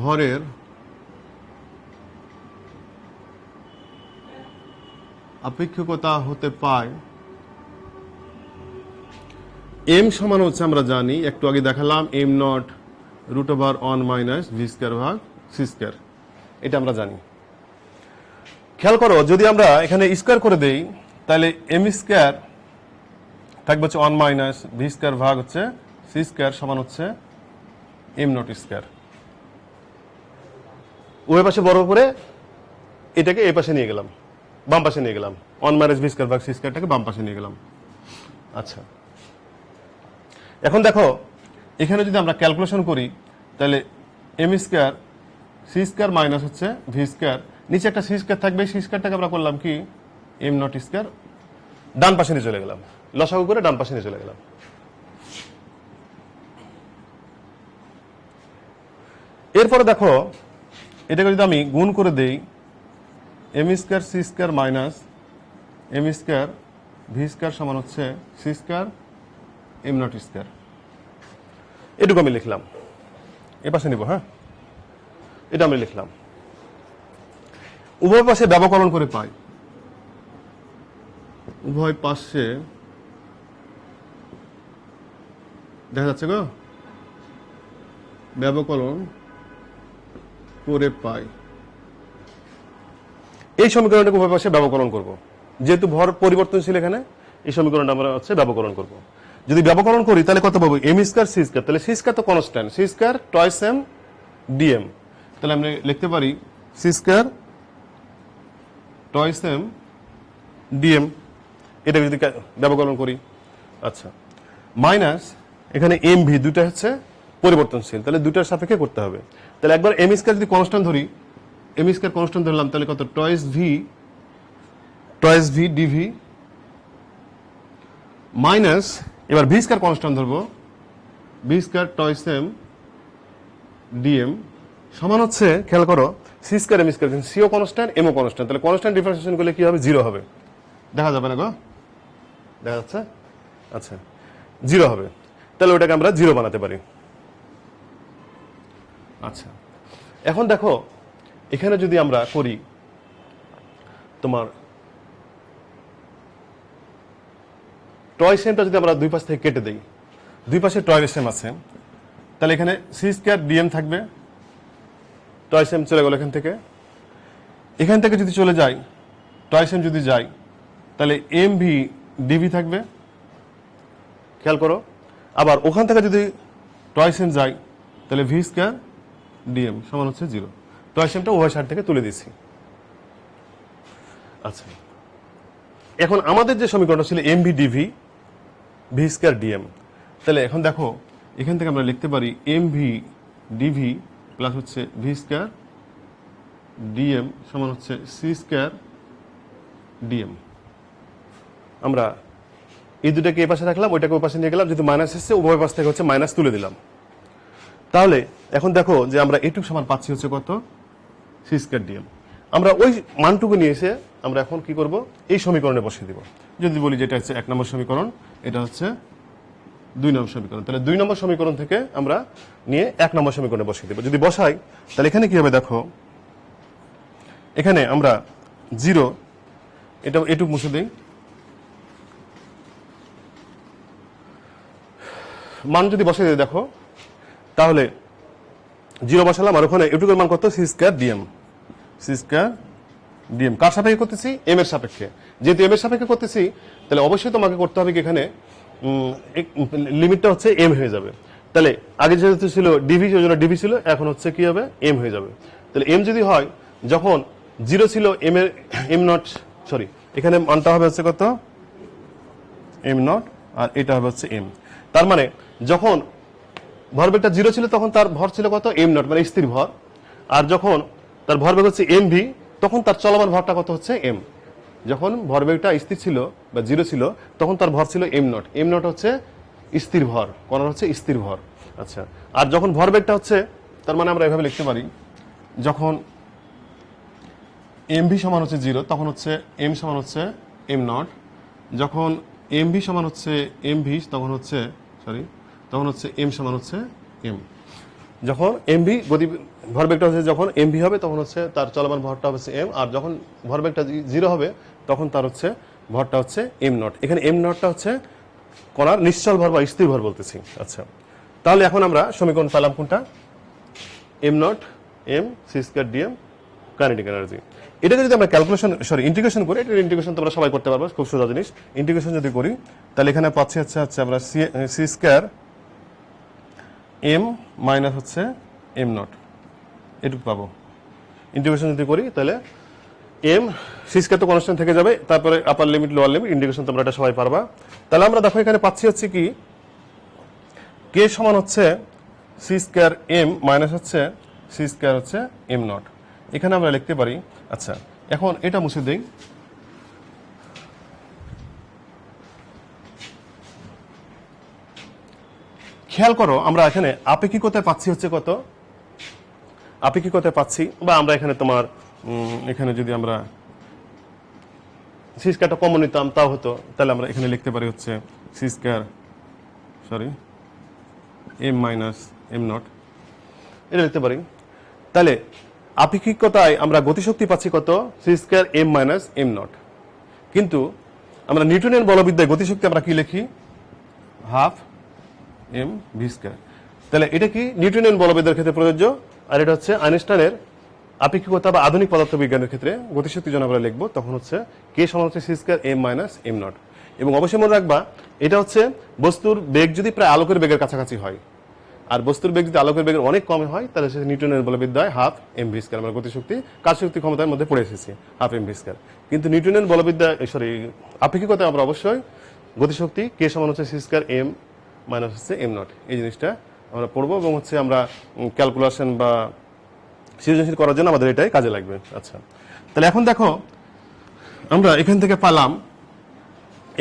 ভরের আপেক্ষিকতা হতে পায় এম সমান হচ্ছে, আমরা জানি একটু আগে দেখালাম, M naught √1 minus V square ভাগ সি স্কয়ার, এটা আমরা জানি। খেয়াল করো, যদি আমরা এখানে স্কয়ার করে দেই তাহলে এম স্কয়ার থাকবে হচ্ছে 1 মাইনাস ভি স্কয়ার ভাগ হচ্ছে সি স্কয়ার সমান হচ্ছে এম নট স্কয়ার। ওই পাশে বড় করে এটাকে এই পাশে নিয়ে গেলাম, বাম পাশে নিয়ে গেলাম, 1 মাইনাস ভি স্কয়ার ভাগ সি স্কয়ারটাকে বাম পাশে নিয়ে গেলাম। আচ্ছা, এখন দেখো এখানে যদি আমরা ক্যালকুলেশন করি তাহলে M square C square minus হচ্ছে ভি স্কয়ার, নিচে একটা সি স্কয়ার থাকবে, সি স্কয়ারটাকে আমরা করলাম কি এম নট স্কয়ার, ডান পাশে নিয়ে চলে গেলাম, লসাগু করে ডান পাশে নিয়ে চলে গেলাম। এরপরে দেখো এটাকে যদি আমি গুণ করে দেই, M square C square minus M square V square সমান হচ্ছে C square M not square, এটুকু আমি লিখলাম, এ পাশে নিব। হ্যাঁ, এটা আমি লিখলাম। উভয় পাশে ব্যবকলন করে পাই, উভয় পাশে দেখা যাচ্ছে গো, ব্যবকলন করে পাই। এই সমীকরণটাকে উভয় পাশে ব্যবকলন করব, যেহেতু ভর পরিবর্তনশীল, এখানে এই সমীকরণটা আমরা হচ্ছে ব্যবকলন করব। যদি ব্যবকরণ করি তাহলে কত পাবো এম স্কয়ার সি স্কয়ার, তাহলে সি স্কয়ার তো constant, C square twice M DM, তাহলে আমরা লিখতে পারি C square twice M DM, এটা যদি ব্যবকরণ করি। আচ্ছা, মাইনাস এখানে এম ভি দুটা হচ্ছে পরিবর্তনশীল, তাহলে দুটার সাপেক্ষে করতে হবে। তাহলে একবার এম স্কয়ার যদি কনস্ট্যান্ট ধরি, এম স্কয়ার কনস্ট্যান্ট ধরলাম, তাহলে কত টয়েস ভি ডিভি মাইনাস এবার ভি স্কয়ার কনস্ট্যান্ট ধরবো, V square twice M DM সমান হচ্ছে, খেয়াল করো C square M square, CO constant MO constant, তাহলে কনস্ট্যান্ট ডিফারেন্সিয়েশন করলে কি হবে, জিরো হবে। দেখা যাবে না গো, দেখা যাচ্ছে? আচ্ছা, জিরো হবে, তাহলে ওটাকে আমরা জিরো বানাতে পারি। আচ্ছা, এখন দেখো এখানে যদি আমরা করি তোমার টয়েস এমটা যদি আমরা দুই পাশ থেকে কেটে দেই, দুই পাশে টয়েস এম আছে, তাহলে এখানে সি স্কয়ার ডিএম থাকবে, টয়েস এম চলে গেল এখান থেকে যদি চলে যায় টয়েস এম যদি যায়, তাহলে এম ভি ডিভি থাকবে, খেয়াল করো। আবার ওখান থেকে যদি টয়েস এম যায়, তাহলে ভি স্কয়ার ডিএম সমান হচ্ছে জিরো, টয়েস এমটা উভয় সাইড থেকে তুলে দিছি। আচ্ছা, এখন আমাদের যে সমীকরণটা ছিল M V DV V square DM, তাহলে এখন দেখো এখান থেকে আমরা লিখতে পারি এম ভি ডিভি প্লাস হচ্ছে ভি স্কয়ার ডিএম সমান হচ্ছে সি স্কয়ার ডিএম। আমরা এই দুটাকে এই পাশে রাখলাম, ওইটাকে ওই পাশে নিয়ে গেলাম, যেহেতু মাইনাস এসছে উভয় পাশ থেকে হচ্ছে মাইনাস তুলে দিলাম। তাহলে এখন দেখো যে আমরা এটুকু সমান পাচ্ছি হচ্ছে কত, সি স্কয়ার ডিএম। আমরা ওই মানটুকু নিয়ে এসে আমরা এখন কি করব, এই সমীকরণে বসিয়ে দিব। যদি বলি যে এটা হচ্ছে 1 নম্বর সমীকরণ, এটা হচ্ছে 2 নম্বর সমীকরণ, তাহলে 2 নম্বর সমীকরণ থেকে আমরা নিয়ে 1 নম্বর সমীকরণে বসিয়ে দেব। যদি বসাই তাহলে এখানে কি হবে দেখো, এখানে আমরা জিরো, এটা এটুকু মুছে দিই, মান যদি বসে দিই দেখো, তাহলে জিরো বসালাম, আর ওখানে এটুকুর মান কত, C square DM, C square DM কার সাপেক্ষে করতেছি, এম এর সাপেক্ষে। যেহেতু এম এর সাপেক্ষে করতেছি, তাহলে অবশ্যই তোমাকে করতে হবে কি এখানে লিমিটটা হচ্ছে এম হয়ে যাবে। তাহলে আগে যেহেতু ছিল ডিভি, সেই জন্য ডিভি ছিল, এখন হচ্ছে কি হবে, এম হয়ে যাবে। তাহলে এম যদি হয়, যখন জিরো ছিল এম এর এম নট, সরি এখানে মানটা হবে হচ্ছে কত, এম নট, আর এটা হবে হচ্ছে এম। তার মানে যখন ভরবেগটা জিরো ছিল তখন তার ভর ছিল কত, এম নট, মানে স্থির ভর। আর যখন তার ভরবেগ হচ্ছে এম ভি, তখন তার চলমান ভরটা কত হচ্ছে, এম। যখন ভরবেগটা স্থির ছিল বা জিরো ছিল, তখন তার ভর ছিল এম নট, এম নট হচ্ছে স্থির ভর, কণার হচ্ছে স্থির ভর। আচ্ছা, আর যখন ভরবেগটা হচ্ছে, তার মানে আমরা এভাবে লিখতে পারি, যখন এম ভি সমান হচ্ছে জিরো, তখন হচ্ছে এম সমান হচ্ছে এম নট, যখন এম ভি সমান হচ্ছে এম ভি, তখন হচ্ছে তখন হচ্ছে এম সমান হচ্ছে এম। যখন এম ভি গতি ভরবেগটা হচ্ছে, যখন এম ভি হবে তখন হচ্ছে তার চলমান ভরটা হচ্ছে এম, আর যখন ভরবেগটা জিরো হবে তখন তার হচ্ছে ভরটা হচ্ছে এম নট। এখানে এম নটটা হচ্ছে কণার নিশ্চল ভর বা স্থির ভর বলতেছি। আচ্ছা, তাহলে এখন আমরা সমীকরণ পেলাম কোনটা, M naught M C square DM kinetic energy. এটাকে যদি আমরা ইন্টিগ্রেশন করি, এটার ইন্টিগ্রেশন তোমরা সবাই করতে পারবে, খুব সোজা জিনিস। ইন্টিগ্রেশন যদি করি তাহলে এখানে পাচ্ছি হচ্ছে আমরা সি স্কয়ার এম মাইনাস হচ্ছে এম নট, এটুকু পাবো। ইন্টিগ্রেশন যদি করি তাহলে এম সি স্কয়ার তো কনস্ট্যান্ট থেকে যাবে, তারপরে আপার লিমিট লোয়ার লিমিট, ইন্টিগ্রেশন তোমরা এটা সবাই পারবা। তাহলে আমরা দেখো এখানে পাচ্ছি হচ্ছে কি, কে সমান হচ্ছে সি স্কয়ার এম মাইনাস হচ্ছে সি স্কয়ার হচ্ছে এম নট। এখানে আমরা লিখতে পারি, আচ্ছা এখন এটা মুছে দেই, খেয়াল করো আমরা এখানে আপেক্ষিকতায় পাচ্ছি হচ্ছে কত, আপেক্ষিকতায় পাচ্ছি, বা আমরা এখানে তোমার এখানে যদি আমরা সি স্কয়ারটা কমন নিতাম তাও হতো, তাহলে আমরা এখানে লিখতে পারি হচ্ছে C square M minus M naught, এটা লিখতে পারি। তাহলে আপেক্ষিকতায় আমরা গতিশক্তি পাচ্ছি কত, C square M minus M naught. কিন্তু আমরা নিউটনের বলবিদ্যায় গতিশক্তি আমরা কি লিখি, হাফ এম ভি স্কয়ার। তাহলে এটা কি নিউটনের বলবিদ্যার ক্ষেত্রে প্রযোজ্য, আর এটা হচ্ছে আইনস্টাইনের আপেক্ষিকতা বা আধুনিক পদার্থবিজ্ঞানের ক্ষেত্রে গতিশক্তির জন্য আমরা লিখবো, তখন হচ্ছে কে সমান হচ্ছে C square M minus M naught. এবং অবশ্যই মনে রাখবা এটা হচ্ছে বস্তুর বেগ যদি প্রায় আলোকের বেগের কাছাকাছি হয়, আর বস্তুর বেগ যদি আলোকের বেগের অনেক কম হয় তাহলে সেটা নিউটনের বলবিদ্যায় হাফ এমভি স্কয়ার, আমরা গতিশক্তি কার্যশক্তি ক্ষমতার মধ্যে পড়ে এসেছি হাফ এমভি স্কয়ার। কিন্তু নিউটনের বলবিদ্যায় আপেক্ষিকতায় আমরা অবশ্যই গতিশক্তি কে সমান হচ্ছে সি স্কয়ার এম মাইনাস হচ্ছে এম নট, এই জিনিসটা আমরা পড়বো এবং হচ্ছে আমরা ক্যালকুলেশন বা সৃজনশীল করার জন্য আমাদের এটাই কাজে লাগবে। আচ্ছা, তাহলে এখন দেখো আমরা এখান থেকে পেলাম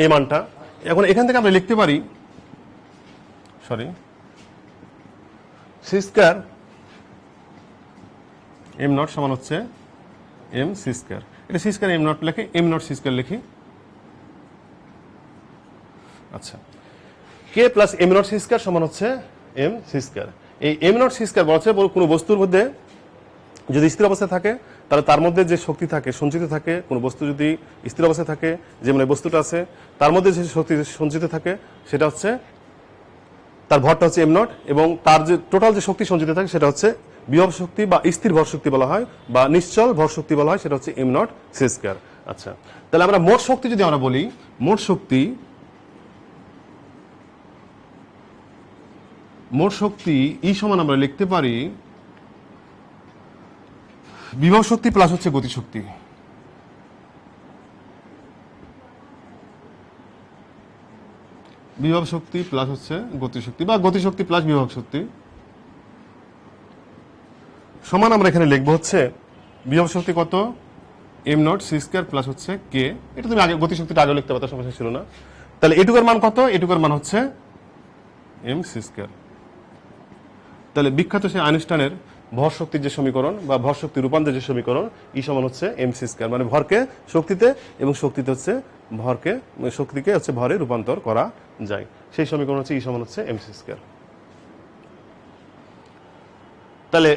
এই মানটা। এখন এখান থেকে আমরা লিখতে পারি সি স্কয়ার এম নট সমান হচ্ছে এম সি স্কয়ার। এটা সি স্কয়ার এম নট লিখে এম নট সি স্কয়ার লিখি। আচ্ছা, K plus M not C square সমান হচ্ছে এম সি স্কয়ার। এই এম নট সি স্কয়ার বলছে কোনো বস্তুর মধ্যে যদি স্থির অবস্থায় থাকে তাহলে তার মধ্যে যে শক্তি থাকে সঞ্চিত থাকে, কোনো বস্তু যদি স্থির অবস্থায় থাকে যেমন এই বস্তুটা আছে তার মধ্যে যে শক্তি সঞ্চিত থাকে সেটা হচ্ছে তার ভরটা হচ্ছে এম নট, এবং তার যে টোটাল যে শক্তি সঞ্চিত থাকে সেটা হচ্ছে বিভব শক্তি বা স্থির ভর শক্তি বলা হয় বা নিশ্চল ভর শক্তি বলা হয়, সেটা হচ্ছে এম নট সি স্কয়ার। আচ্ছা, তাহলে আমরা মোট শক্তি যদি আমরা বলি, মোট শক্তি ই সমান আমরা লিখতে পারি বিভব শক্তি প্লাস হচ্ছে গতিশক্তি। বিভব শক্তি প্লাস হচ্ছে গতিশক্তি বা গতিশক্তি প্লাস বিভব শক্তি সমান আমরা এখানে লিখবো হচ্ছে বিভব শক্তি কত M not C square plus হচ্ছে কে। এটা তুমি আগে গতিশক্তিটা আগে লিখতে পারতো, সমস্যা ছিল না। তাহলে এটুকুর মান কত? এটুকুর মান হচ্ছে এম সি স্কয়ার। তাহলে বিখ্যাত সেই আইনস্টাইনের ভর শক্তির যে সমীকরণ বা ভর শক্তি রূপান্তরের যে সমীকরণ ই সমান হচ্ছে এম সি স্কয়ার, মানে ভরকে শক্তিতে এবং শক্তিতে হচ্ছে ভরকে, শক্তিকে হচ্ছে ভরে রূপান্তর করা যায়, সেই সমীকরণ হচ্ছে ই সমান হচ্ছে এম সি স্কয়ার। তাহলে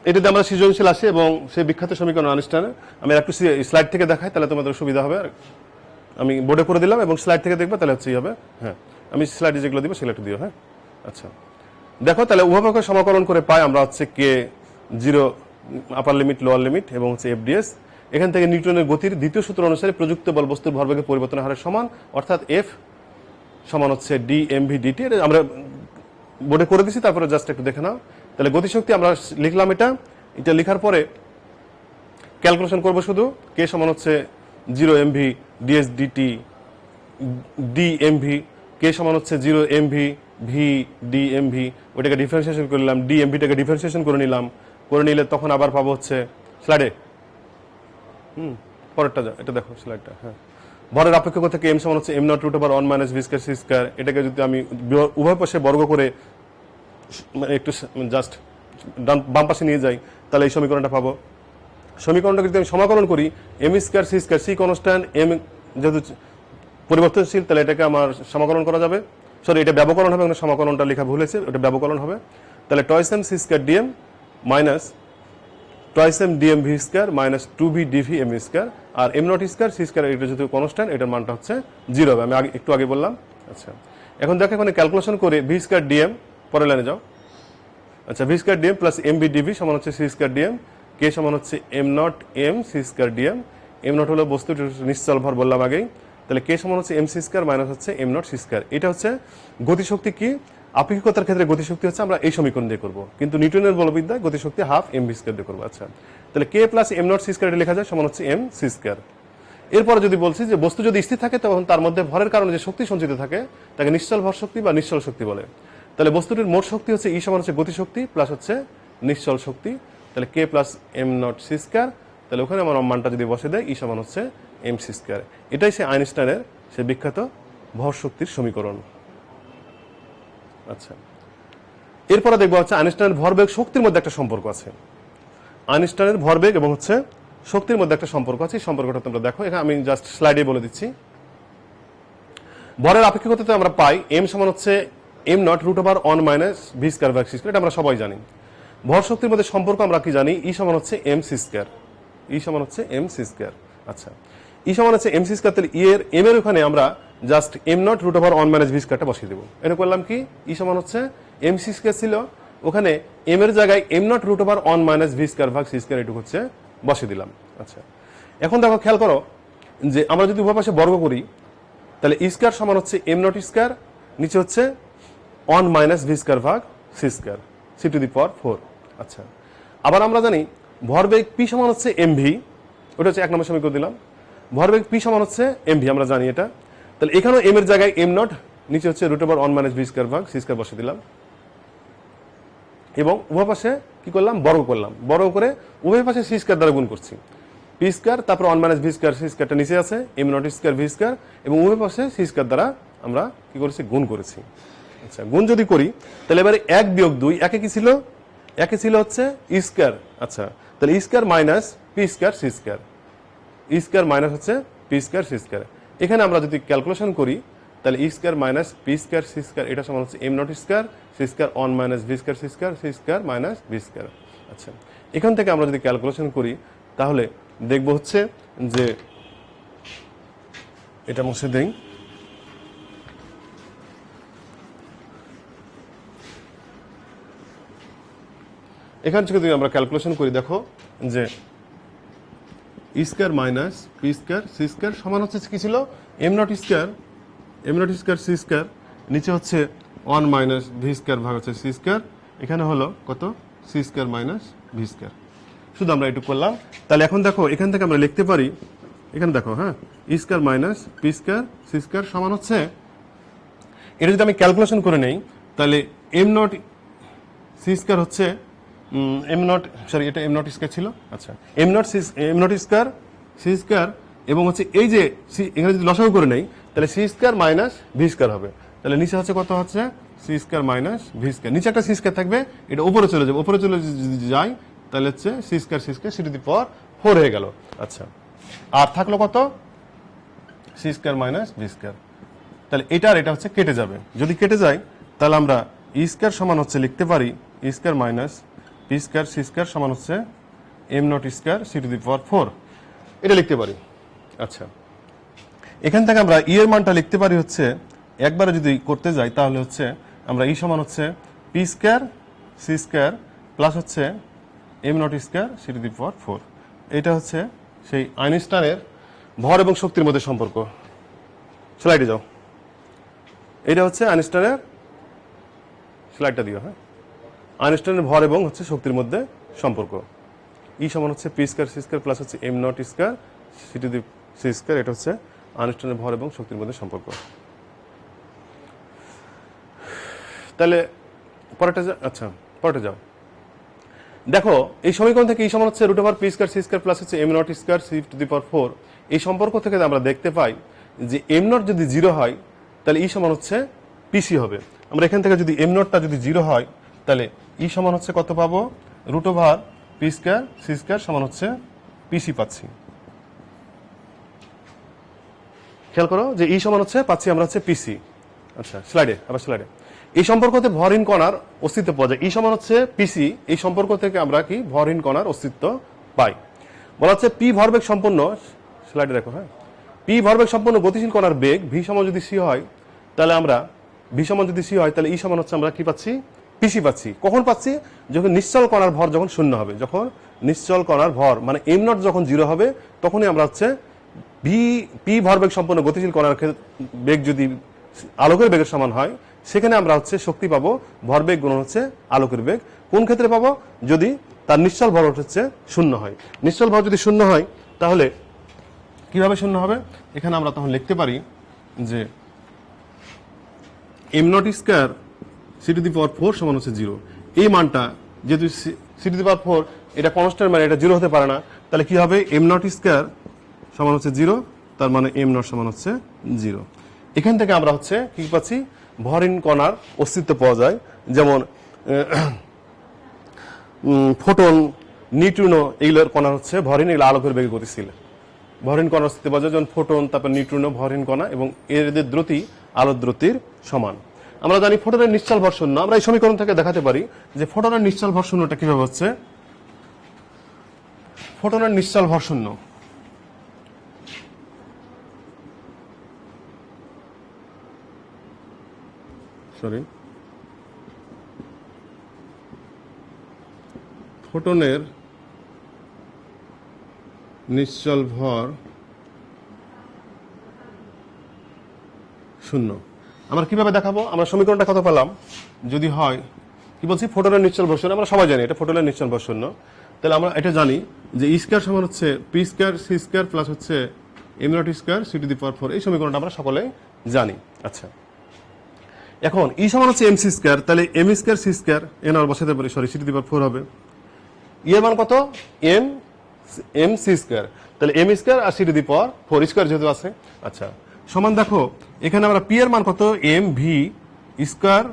এটাতে আমরা সৃজনশীল আসি এবং সেই বিখ্যাত সমীকরণ আইনস্টাইনের আমি একটু স্লাইড থেকে দেখাই তাহলে তোমাদের সুবিধা হবে। আমি বোর্ডে করে দিলাম এবং স্লাইড থেকে দেখবে তাহলে হচ্ছে হবে। হ্যাঁ, আমি স্লাইডে যেগুলো দিব সেগুলো একটু দিও। হ্যাঁ, আচ্ছা দেখো, তাহলে উভয়পক্ষে সমাকলন করে পাই আমরা হচ্ছে K zero upper limit lower limit এবং হচ্ছে এফডিএস। এখান থেকে নিউটনের গতির দ্বিতীয় সূত্র অনুসারে প্রযুক্ত বল বস্তুর ভরবেগের পরিবর্তনের হারের সমান, অর্থাৎ এফ সমান হচ্ছে ডি এম ভি ডিটি। আমরা বোর্ডে করে দিচ্ছি, তারপরে জাস্ট একটু দেখে নাও। তাহলে গতিশক্তি আমরা লিখলাম, এটা লেখার পরে ক্যালকুলেশন করবো শুধু। কে সমান হচ্ছে zero MV DS DT D MV, K সমান হচ্ছে zero MV V D MV, ওইটাকে ডিফারেন্সিয়েশন করে নিলাম, ডি এমভিটাকে ডিফারেন্সিয়েশন করে নিলাম, করে নিলে তখন আবার পাবো হচ্ছে স্লাইডে পরেরটা এটা দেখো স্লাইডটা। হ্যাঁ, ভরের আপেক্ষিকতা কে এম সমান হচ্ছে M not root over 1 minus V square C square. এটাকে যদি আমি উভয় পাশে বর্গ করে একটু জাস্ট বাম পাশে নিয়ে যাই তাহলে এই সমীকরণটা পাবো। সমীকরণটা যদি আমি সমাকলন করি M square C square, C constant, M যেহেতু পরিবর্তনশীল তাহলে এটাকে আমার সমাকলন করা যাবে। সরি, এটা ব্যবকলন হবে, সমাকলনটা লেখা ভুল হয়েছে, ওটা ব্যবকলন হবে। তাহলে twice M C square DM minus twice M DM V square minus 2v DV M square, আর M not square C square এটা যেহেতু কনস্ট্যান্ট এটার মানটা হচ্ছে 0 হবে, আমি একটু আগে বললাম। আচ্ছা, এখন দেখো এখানে ক্যালকুলেশন করে ভি স্কয়ার ডিএম, পরের লাইনে যাও। আচ্ছা, V square DM plus M B DV সমান হচ্ছে সি স্কয়ার ডিএম, কে সমান হচ্ছে M naught M C square DM. M naught হলো বস্তুর নিশ্চল ভর বললাম আগেই, তাহলে কে সমান হচ্ছে এম সি স্কয়ার মাইনাস হচ্ছে এম নট সি স্কয়ার। এটা হচ্ছে গতিশক্তি কি আপেক্ষিকতার ক্ষেত্রে গতিশক্তি হচ্ছে আমরা এই সমীকরণ দিয়ে করবো, কিন্তু নিউটনের বলবিদ্যায় গতিশক্তি হাফ এম ভি স্কয়ার দিয়ে করবো। আচ্ছা, তাহলে K plus M not C square এটা লেখা যায় সমান হচ্ছে এম সি স্কয়ার। এরপরে যদি বলছি যে বস্তু যদি স্থির থাকে তখন তার মধ্যে ভরের কারণে যে শক্তি সঞ্চিত থাকে তাকে নিশ্চল ভর শক্তি বা নিশ্চল শক্তি বলে। তাহলে বস্তুটির মোট শক্তি হচ্ছে ই সমান হচ্ছে গতিশক্তি প্লাস হচ্ছে নিশ্চল শক্তি, তাহলে K plus M not C square. তাহলে ওখানে আমার মানটা যদি বসে দেয় ই সমান হচ্ছে এম সি স্কয়ার। এটাই সে আইনস্টাইনের সে বিখ্যাত ভর শক্তির সমীকরণ। আচ্ছা, এরপরে দেখবো হচ্ছে আইনস্টাইনের ভরবেগ শক্তির মধ্যে একটা সম্পর্ক আছে। আইনস্টাইনের ভরবেগ এবং হচ্ছে শক্তির মধ্যে একটা সম্পর্ক আছে, এই সম্পর্কটা তোমরা দেখো। এখানে আমি জাস্ট স্লাইডে বলে দিচ্ছি। ভরের আপেক্ষিকতাতে আমরা পাই এম সমান হচ্ছে M not root over 1 minus V square ভাগ সি স্কয়ার, এটা আমরা সবাই জানি। ভর শক্তির মধ্যে সম্পর্ক আমরা কি জানি, ই সমান হচ্ছে এম সি স্কয়ার, ই সমান হচ্ছে এম সি স্কয়ার। আচ্ছা, ই সমান হচ্ছে এম সি স্কয়ার, তাহলে ই এর এম এর ওখানে আমরা just M not root over 1 minus V স্কয়ারটা বসিয়ে দেবো। এটা করলাম কি, ই সমান হচ্ছে এম সি স্কয়ার ছিল, ওখানে এম এর জায়গায় M not root over 1 minus V square ভাগ সি স্কয়ার এটুকু হচ্ছে বসিয়ে দিলাম। আচ্ছা, এখন দেখো খেয়াল করো যে আমরা যদি উভয় পাশে বর্গ করি তাহলে ই স্কয়ার সমান হচ্ছে এম নট স্কয়ার, নিচে হচ্ছে 1 মাইনাস ভি স্কয়ার ভাগ C square C to the power 4। আচ্ছা, আবার আমরা জানি ভরবেগ পি সমান হচ্ছে এম ভি, ওটা হচ্ছে 1 নম্বর সমীকরণ দিলাম। ভরবেগ পি সমান হচ্ছে এম ভি, আমরা জানি এটা। তাহলে এখানেও এম এর জায়গায় এম নট, নিচে হচ্ছে √1 মাইনাস ভি স্কয়ার ভাগ সি স্কয়ার বসে দিলাম, এবং উভয় পাশে কি করলাম, বর্গ করলাম। বর্গ করে উভয় পাশে সি স্কয়ার দ্বারা গুণ করছি। পি স্কয়ার, তারপর 1 মাইনাস ভি স্কয়ার সি স্কয়ারটা নিচে আছে, am not square V square, এবং উভয় পাশে সি স্কয়ার দ্বারা আমরা কি করেছি, গুণ করেছি। আচ্ছা, গুণ যদি করি তাহলে এবারে 1 বিয়োগ 2, একে কি ছিল, একে ছিল হচ্ছে ই স্কয়ার। আচ্ছা, তাহলে E square minus P square C square, E square minus হচ্ছে পি স্কয়ার সি স্কয়ার। এখানে আমরা যদি ক্যালকুলেশন করি তাহলে E square minus P square C square, এটা সমান হচ্ছে M not square C square 1 minus V square C square C square minus V square. আচ্ছা, এখান থেকে আমরা যদি ক্যালকুলেশন করি তাহলে দেখব হচ্ছে যে এটা মুছে দেই, এখান থেকে যদি আমরা ক্যালকুলেশন করি, দেখো যে E square minus P square C square সমান হচ্ছে কি ছিল, M not square C square, নিচে হচ্ছে 1 মাইনাস ভি স্কয়ার ভাগ হচ্ছে সি স্কয়ার, এখানে হলো কত, C square minus V square. শুধু আমরা এটুকু করলাম। তাহলে এখন দেখো এখান থেকে আমরা লিখতে পারি, এখানে দেখো, হ্যাঁ, E square minus P square C square সমান হচ্ছে, এটা যদি আমি ক্যালকুলেশন করে নেই তাহলে এম নট সি স্কয়ার হচ্ছে এম নট, সরি এটা এম নট স্কয়ার ছিল। আচ্ছা, M not square C square, এবং হচ্ছে এই যে সি, এখানে যদি লসাগু করে নেই তাহলে C square minus V square হবে। তাহলে নিচে হচ্ছে কত, হচ্ছে C square minus V square, নিচে একটা সি স্কয়ার থাকবে, এটা উপরে চলে যাবে, উপরে চলে যদি যায় তাহলে হচ্ছে C square C to the power 4 হয়ে গেল। আচ্ছা, আর থাকলো কত, C square minus V square. তাহলে এটা আর এটা হচ্ছে কেটে যাবে, যদি কেটে যায় তাহলে আমরা ই স্কয়ার সমান হচ্ছে লিখতে পারি E square minus P square C square সমান হচ্ছে M not square C to the power 4, এটা লিখতে পারি। আচ্ছা, এখান থেকে আমরা ই এর মানটা লিখতে পারি হচ্ছে, একবারে যদি করতে যাই তাহলে হচ্ছে আমরা ই সমান হচ্ছে P square C square plus হচ্ছে M not square C to the power 4। এটা হচ্ছে সেই আইনস্টাইনের ভর এবং শক্তির মধ্যে সম্পর্ক। স্লাইডে যাও, এটা হচ্ছে আইনস্টাইনের, স্লাইডটা দিও, হ্যাঁ, আইনস্টাইনের ভর এবং হচ্ছে শক্তির মধ্যে সম্পর্ক। ই সমান হচ্ছে P square C square plus হচ্ছে M not square C to the C square, এটা হচ্ছে আইনস্টাইনের ভর এবং শক্তির মধ্যে সম্পর্ক। তাহলে পরেরটা, আচ্ছা পরেরটা যাও, দেখো এই সমীকরণ থেকে ই সমান হচ্ছে √, P square C square plus হচ্ছে M not square C to the power 4। এই সম্পর্ক থেকে আমরা দেখতে পাই যে এম নট যদি 0 হয় তাহলে ই সমান হচ্ছে পিসি হবে। আমরা এখান থেকে যদি এম নটটা যদি 0 হয় তাহলে ই সমান হচ্ছে কত পাবো, √, পি স্কয়ার সি স্কয়ার সমান হচ্ছে পিসি পাচ্ছি। খেয়াল করো যে ই সমান হচ্ছে পাচ্ছি আমরা হচ্ছে পিসি। আচ্ছা, স্লাইডে, আবার স্লাইডে, এই সম্পর্কতে ভরহীন কণার অস্তিত্ব পাওয়া যায়। ই সমান হচ্ছে পিসি, এই সম্পর্ক থেকে আমরা কি ভরহীন কণার অস্তিত্ব পাই। বলা হচ্ছে পি ভরবেগ সম্পন্ন, স্লাইডে দেখো, হ্যাঁ, পি ভরবেগ সম্পন্ন গতিশীল কণার বেগ ভি সমান যদি সি হয় তাহলে আমরা ভি সমান যদি সি হয় তাহলে ই সমান হচ্ছে আমরা কি পাচ্ছি, পিসি পাচ্ছি। কখন পাচ্ছি, যখন নিশ্চল কণার ভর যখন শূন্য হবে, যখন নিশ্চল কণার ভর মানে এম নট যখন 0 হবে তখনই আমরা হচ্ছে পি ভরবেগ সম্পন্ন গতিশীল কণার বেগ যদি আলোকের বেগের সমান হয় সেখানে আমরা হচ্ছে শক্তি পাবো ভরবেগ গুণন হচ্ছে আলোকের বেগ। কোন ক্ষেত্রে পাবো, যদি তার নিশ্চল ভর হচ্ছে শূন্য হয়। নিশ্চল ভর যদি শূন্য হয় তাহলে কিভাবে শূন্য হবে, এখানে আমরা তখন লিখতে পারি যে M not square C to the power 4 সমান হচ্ছে 0। এই মানটা যেহেতু সি টু দি পাওয়ার 4 এটা কনস্ট্যান্ট, মানে এটা 0 হতে পারে না, তাহলে কি হবে, এম নট স্কয়ার সমান হচ্ছে 0, তার মানে এম নট সমান হচ্ছে 0। এখান থেকে আমরা হচ্ছে কি পাচ্ছি, ভরহীন কণার অস্তিত্ব পাওয়া যায়। যেমন ফোটন, নিউট্রিনো, এইগুলোর কণা হচ্ছে ভরহীন, এগুলো আলোকের বেগে গতিশীল। ভরহীন কণার অস্তিত্ব পাওয়া যায় যেমন ফোটন, তারপর নিউট্রিনো ভরহীন কণা, এবং এদের দ্রুতি আলোর দ্রুতির সমান। আমরা জানি ফোটনের নিশ্চল ভর শূন্য। আমরা এই সমীকরণ থেকে দেখাতে পারি যে ফোটনের নিশ্চল ভর শূন্যটা কিভাবে হচ্ছে, ফোটনের নিশ্চল ভর শূন্য, ফোটনের নিশ্চল ভর শূন্য। আমরা কিভাবে দেখাবো? আমরা সমীকরণটা কত পেলাম? যদি হয় কি বলছি, ফোটনের নিশ্চল ভর শূন্য, আমরা সবাই জানি এটা ফোটনের নিশ্চল ভর শূন্য। তাহলে আমরা এটা জানি যে ই স্কয়ার সমান হচ্ছে P square C square plus হচ্ছে M not square C to the power 4। এই সমীকরণটা আমরা সকলেই জানি। আচ্ছা, এখন ই সমান হচ্ছে এম সি স্কয়ার, তাহলে এম স্কয়ার সি স্কয়ার এন আর বসাতে পারি, sorry C to the power 4 হবে। ই এর মান কত? এম এম সি স্কয়ার, তাহলে এম স্কয়ার আর সি টু দি পাওয়ার 4 স্কয়ার যেহেতু আছে। আচ্ছা, সমান দেখো এখানে আমরা পি এর মান কত? M V square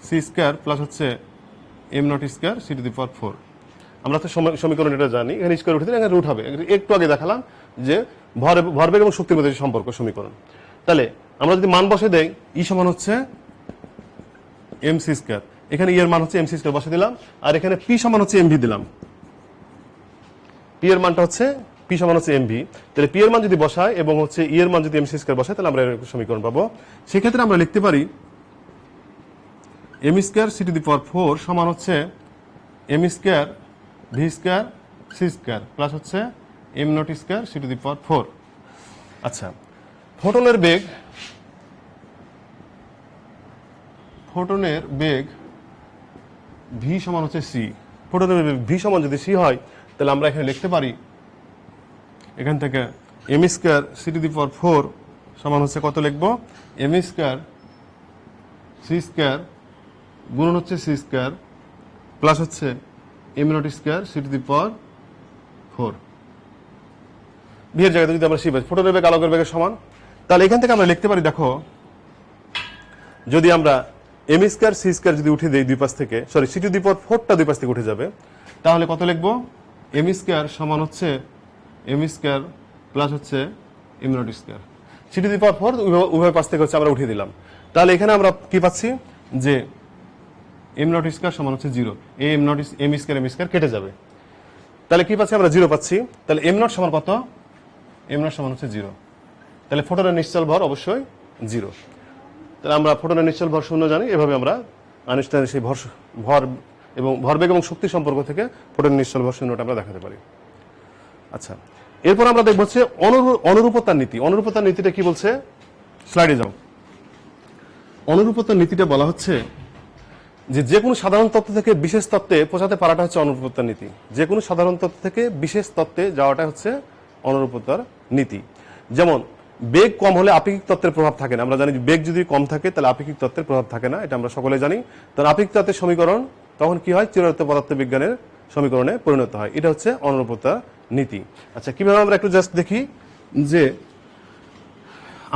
C square plus হচ্ছে M not square C to the power 4। আমরা তো সমীকরণ এটা জানি, এখানে স্কয়ার উঠে দিলে এখানে রুট হবে। একটু আগে দেখালাম যে ভরবেগ এবং শক্তির মধ্যে সম্পর্ক সমীকরণ। তাহলে আমরা যদি মান বসে দেই, ই সমান হচ্ছে এম সি স্কয়ার, এখানে ই এর মান হচ্ছে এম সি স্কয়ার বসে দিলাম, আর এখানে পি সমান হচ্ছে এম ভি দিলাম। পি এর মানটা হচ্ছে পি সমান হচ্ছে এম ভি, তাহলে পি এর মান যদি বসায় এবং হচ্ছে ই এর মান যদি এম সি স্কয়ার বসায়, তাহলে আমরা এরকম সমীকরণ পাবো। সেক্ষেত্রে আমরা লিখতে পারি M square C to the power 4 সমান হচ্ছে M square V square C square plus হচ্ছে M not square C to the power 4। আচ্ছা, ফোটনের বেগ ভি সমান হচ্ছে সি। ফোটনের বেগ ভি সমান যদি সি হয়, তাহলে আমরা এখানে লিখতে পারি এখান থেকে M square C to the power 4 সমান হচ্ছে কত লিখবো? এম স্কয়ার সি স্কয়ার গুণন হচ্ছে সি স্কয়ার প্লাস হচ্ছে M not square C to the power 4। ভি এর জায়গায় যদি আমরা সি পাই, ফোটনের বেগ আলোকের বেগের সমান, তাহলে এখান থেকে আমরা লিখতে পারি, দেখো যদি আমরা এম স্কয়ার সি স্কয়ার যদি উঠে দেই দুই পাশ থেকে, সরি সি টু দি পাওয়ার 4টা দুই পাশ থেকে উঠে যাবে, তাহলে কত লিখবো? এম স্কয়ার সমান হচ্ছে এম স্কয়ার প্লাস হচ্ছে M not square C to the power 4 উভয় পাশ থেকে হচ্ছে আমরা উঠিয়ে দিলাম। তাহলে এখানে আমরা কি পাচ্ছি যে এম নট স্কয়ার সমান হচ্ছে 0, এম স্কয়ার কেটে যাবে, তাহলে কি পাচ্ছি আমরা? 0 পাচ্ছি। তাহলে এম নট সমান কত? এম নট সমান হচ্ছে 0। তাহলে ফোটনের নিশ্চল ভর অবশ্যই 0। তাহলে আমরা ফোটনের নিশ্চল ভর শূন্য জানি। এভাবে আমরা আইনস্টাইনের সেই ভর এবং ভরবেগ এবং শক্তি সম্পর্ক থেকে ফোটনের নিশ্চল ভর শূন্যটা আমরা দেখাতে পারি। আচ্ছা, এরপর আমরা দেখব হচ্ছে অনুরূপতার নীতি। অনুরূপতার নীতিটা কি বলছে? স্লাইডে যাও। অনুরূপতার নীতিটা বলা হচ্ছে যে কোনো সাধারণ তত্ত্ব থেকে বিশেষ তত্ত্বে পৌঁছাতে পারাটা হচ্ছে অনুরূপতার নীতি। যে কোনো সাধারণ তত্ত্ব থেকে বিশেষ তত্ত্বে যাওয়াটা হচ্ছে অনুরূপতার নীতি। যেমন বেগ কম হলে আপেক্ষিক তত্ত্বের প্রভাব থাকে না। আমরা জানি বেগ যদি কম থাকে তাহলে আপেক্ষিক তত্ত্বের প্রভাব থাকে না, এটা আমরা সকলে জানি। তখন আপেক্ষিক তত্ত্বের সমীকরণ তখন কি হয়? চিরায়ত পদার্থবিজ্ঞানের সমীকরণে পরিণত হয়। এটা হচ্ছে অনুরূপতার নীতি। আচ্ছা, কিভাবে আমরা একটু জাস্ট দেখি যে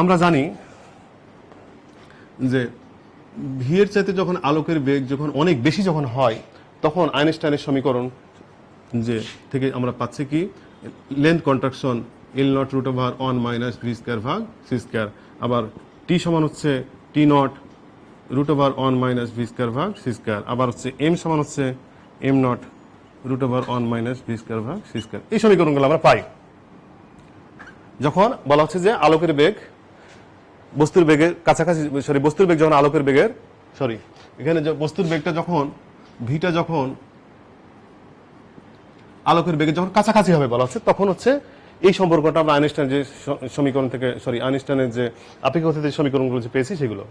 আমরা জানি যে ভি এর চাইতে যখন আলোকের বেগ যখন অনেক বেশি যখন হয়, তখন আইনস্টাইনের সমীকরণ যে থেকে আমরা পাচ্ছি কি? Length contraction L nought root over 1 minus V square ভাগ সি স্কয়ার, আবার টি সমান হচ্ছে T nought root over 1 minus V square ভাগ সি স্কয়ার, আবার হচ্ছে এম সমান হচ্ছে M not root over 1 minus V square ভাগ সি স্কয়ার। এই সমীকরণগুলো আমরা পাই যখন বলা হচ্ছে যে আলোকের বেগ বস্তুর বেগের কাছাকাছি, সরি বস্তুর বেগ যখন আলোকের বেগের, সরি এখানে বস্তুর বেগটা যখন ভিটা যখন আলোকের বেগে যখন কাছাকাছি হবে বলা হচ্ছে, তখন হচ্ছে এই সম্পর্কটা আমরা আইনস্টাইন যে সমীকরণ থেকে, সরি আইনস্টাইনের যে আপেক্ষিকতার সমীকরণগুলো যে পেয়েছি সেগুলো